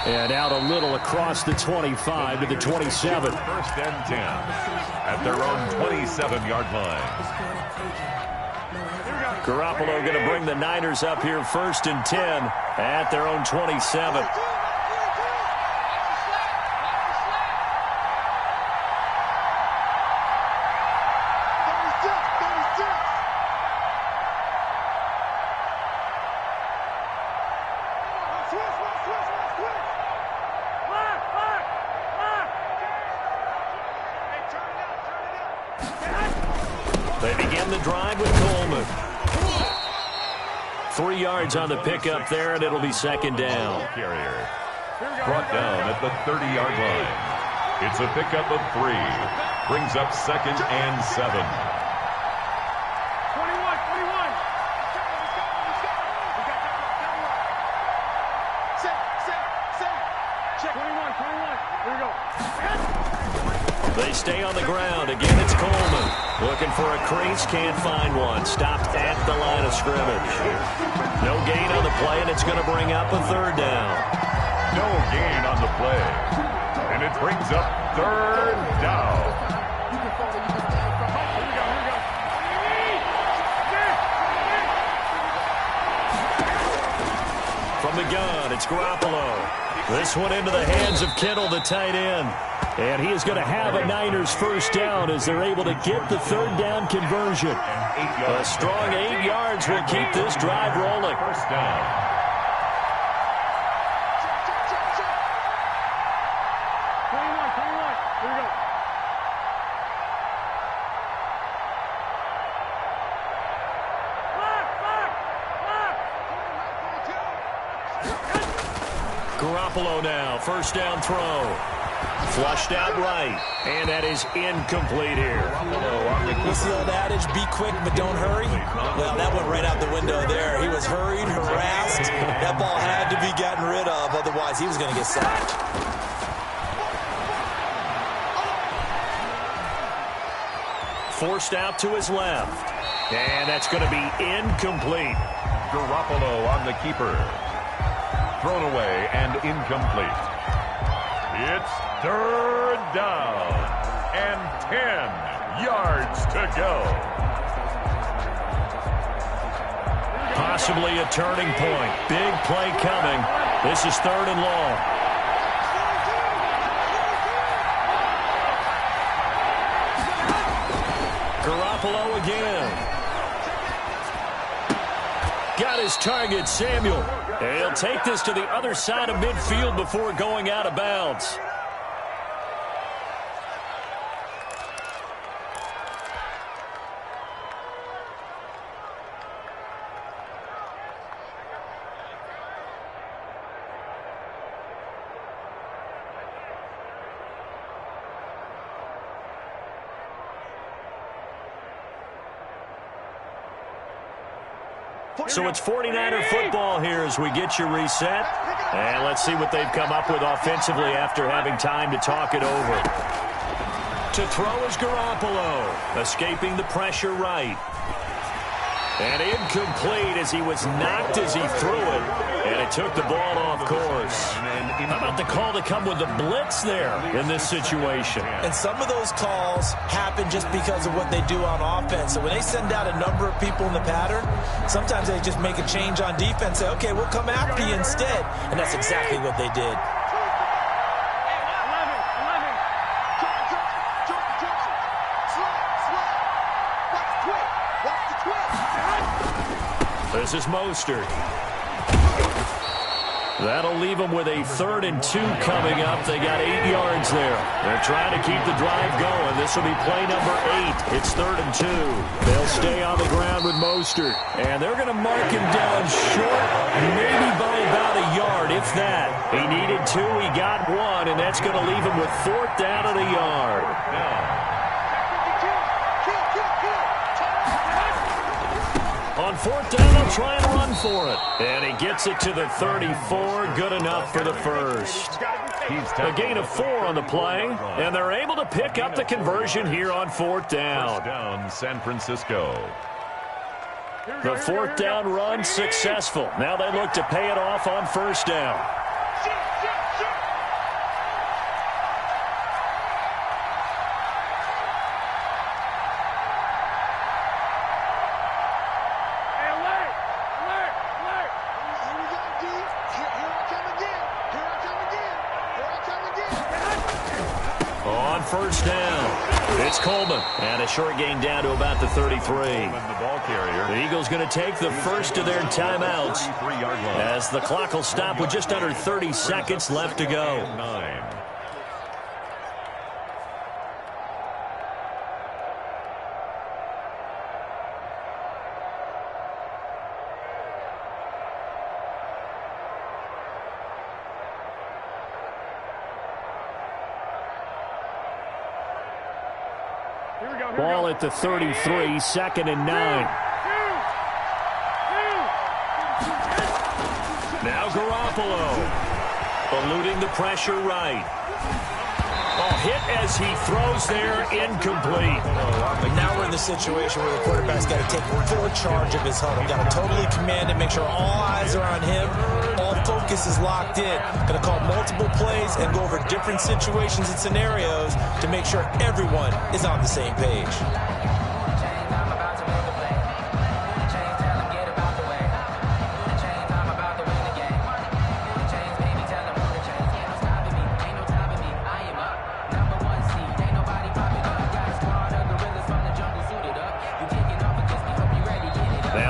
And out a little across the 25 to the 27. 1st and 10 at their own 27-yard line. Garoppolo going to bring the Niners up here 1st and 10 at their own 27. They begin the drive with Coleman. 3 yards on the pickup there, and it'll be second down. Carrier brought down at the 30-yard line. It's a pickup of 3. Brings up second and 7. 21. Here we go. They stay on the ground. Again, it's Coleman. Looking for a crease, can't find one. Stopped at the line of scrimmage. No gain on the play, and it's going to bring up a third down. No gain on the play. And it brings up third down. From the gun, it's Garoppolo. This one into the hands of Kittle, the tight end. And he is going to have a Niners first down as they're able to get the third down conversion. A strong 8 yards will keep this drive rolling. First down. Garoppolo now, first down throw. Flushed out right, and that is incomplete here. What's the old adage, be quick but don't hurry? Well, that went right out the window there. He was hurried, harassed. That ball had to be gotten rid of, otherwise he was going to get sacked. Forced out to his left, and that's going to be incomplete. Garoppolo on the keeper. Thrown away and incomplete. It's third down and 10 yards to go. Possibly a turning point. Big play coming. This is third and long. Garoppolo again. Got his target, Samuel. And he'll take this to the other side of midfield before going out of bounds. So it's 49er football here as we get you reset. And let's see what they've come up with offensively after having time to talk it over. To throw is Garoppolo, escaping the pressure right. And incomplete as he was knocked as he threw it. And it took the ball off course. How about the call to come with the blitz there in this situation? And some of those calls happen just because of what they do on offense. So when they send out a number of people in the pattern, sometimes they just make a change on defense. Say, okay, we'll come after you instead. And that's exactly what they did. This is Mostert. That'll leave them with a 3rd and 2 coming up. They got 8 yards there. They're trying to keep the drive going. This will be play number 8. It's 3rd and 2. They'll stay on the ground with Mostert. And they're going to mark him down short, maybe by about a yard, if that. He needed 2, he got 1, and that's going to leave him with 4th down and a yard. On 4th down, they'll try and run for it. And he gets it to the 34. Good enough for the first. A gain of 4 on the play. And they're able to pick up the conversion here on 4th down. First down, San Francisco. The 4th down run successful. Now they look to pay it off on 1st down. First down. It's Coleman. And a short gain down to about the 33. The Eagles going to take the first of their timeouts as the clock will stop with just under 30 seconds left to go. Ball at the 33, 2nd and 9. Now Garoppolo, eluding the pressure right. Hit as he throws there, incomplete. Now we're in the situation where the quarterback's got to take full charge of his huddle. Got to totally command it, make sure all eyes are on him. All focus is locked in. Going to call multiple plays and go over different situations and scenarios to make sure everyone is on the same page.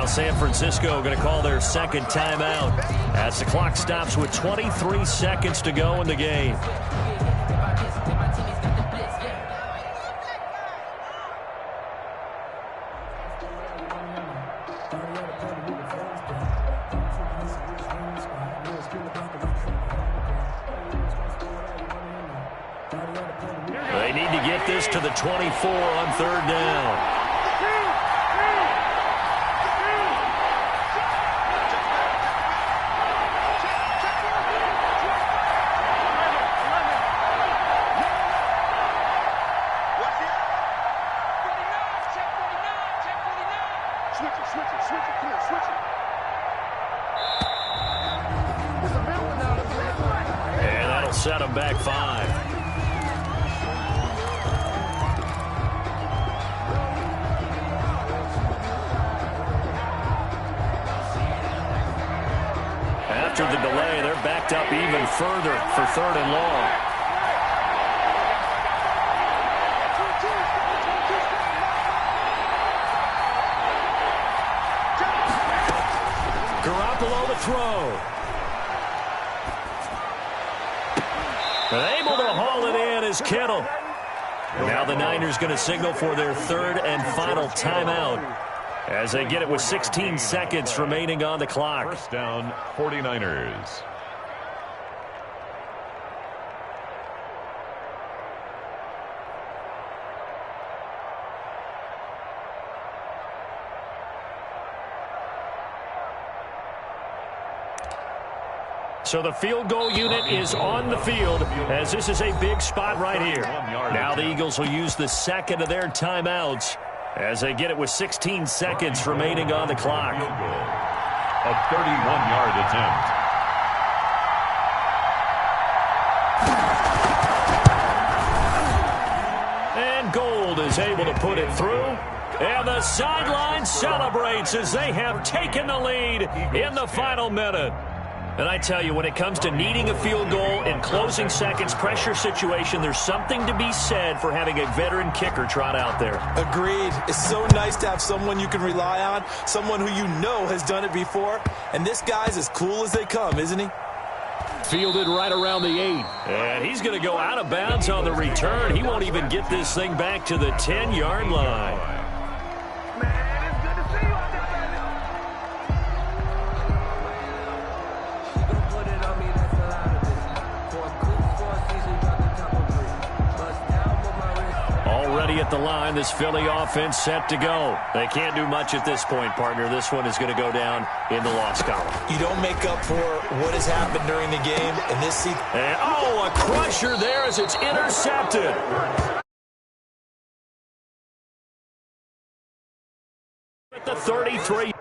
San Francisco going to call their second timeout as the clock stops with 23 seconds to go in the game. They need to get this to the 24 on 3rd down. Set him back 5. After the delay, they're backed up even further for 3rd and long. Garoppolo to throw. Able to haul it in is Kittle. Now the Niners going to signal for their 3rd and final timeout as they get it with 16 seconds remaining on the clock. First down, 49ers. So the field goal unit is on the field as this is a big spot right here. Now the Eagles will use the second of their timeouts as they get it with 16 seconds remaining on the clock. A 31-yard attempt. And Gold is able to put it through. And the sideline celebrates as they have taken the lead in the final minute. And I tell you, when it comes to needing a field goal in closing seconds, pressure situation, there's something to be said for having a veteran kicker trot out there. Agreed. It's so nice to have someone you can rely on, someone who you know has done it before. And this guy's as cool as they come, isn't he? Fielded right around the 8. And he's going to go out of bounds on the return. He won't even get this thing back to the 10-yard line. At the line, this Philly offense set to go. They can't do much at this point, partner. This one is going to go down in the loss column. You don't make up for what has happened during the game in this season. And, a crusher there as it's intercepted. At the 33.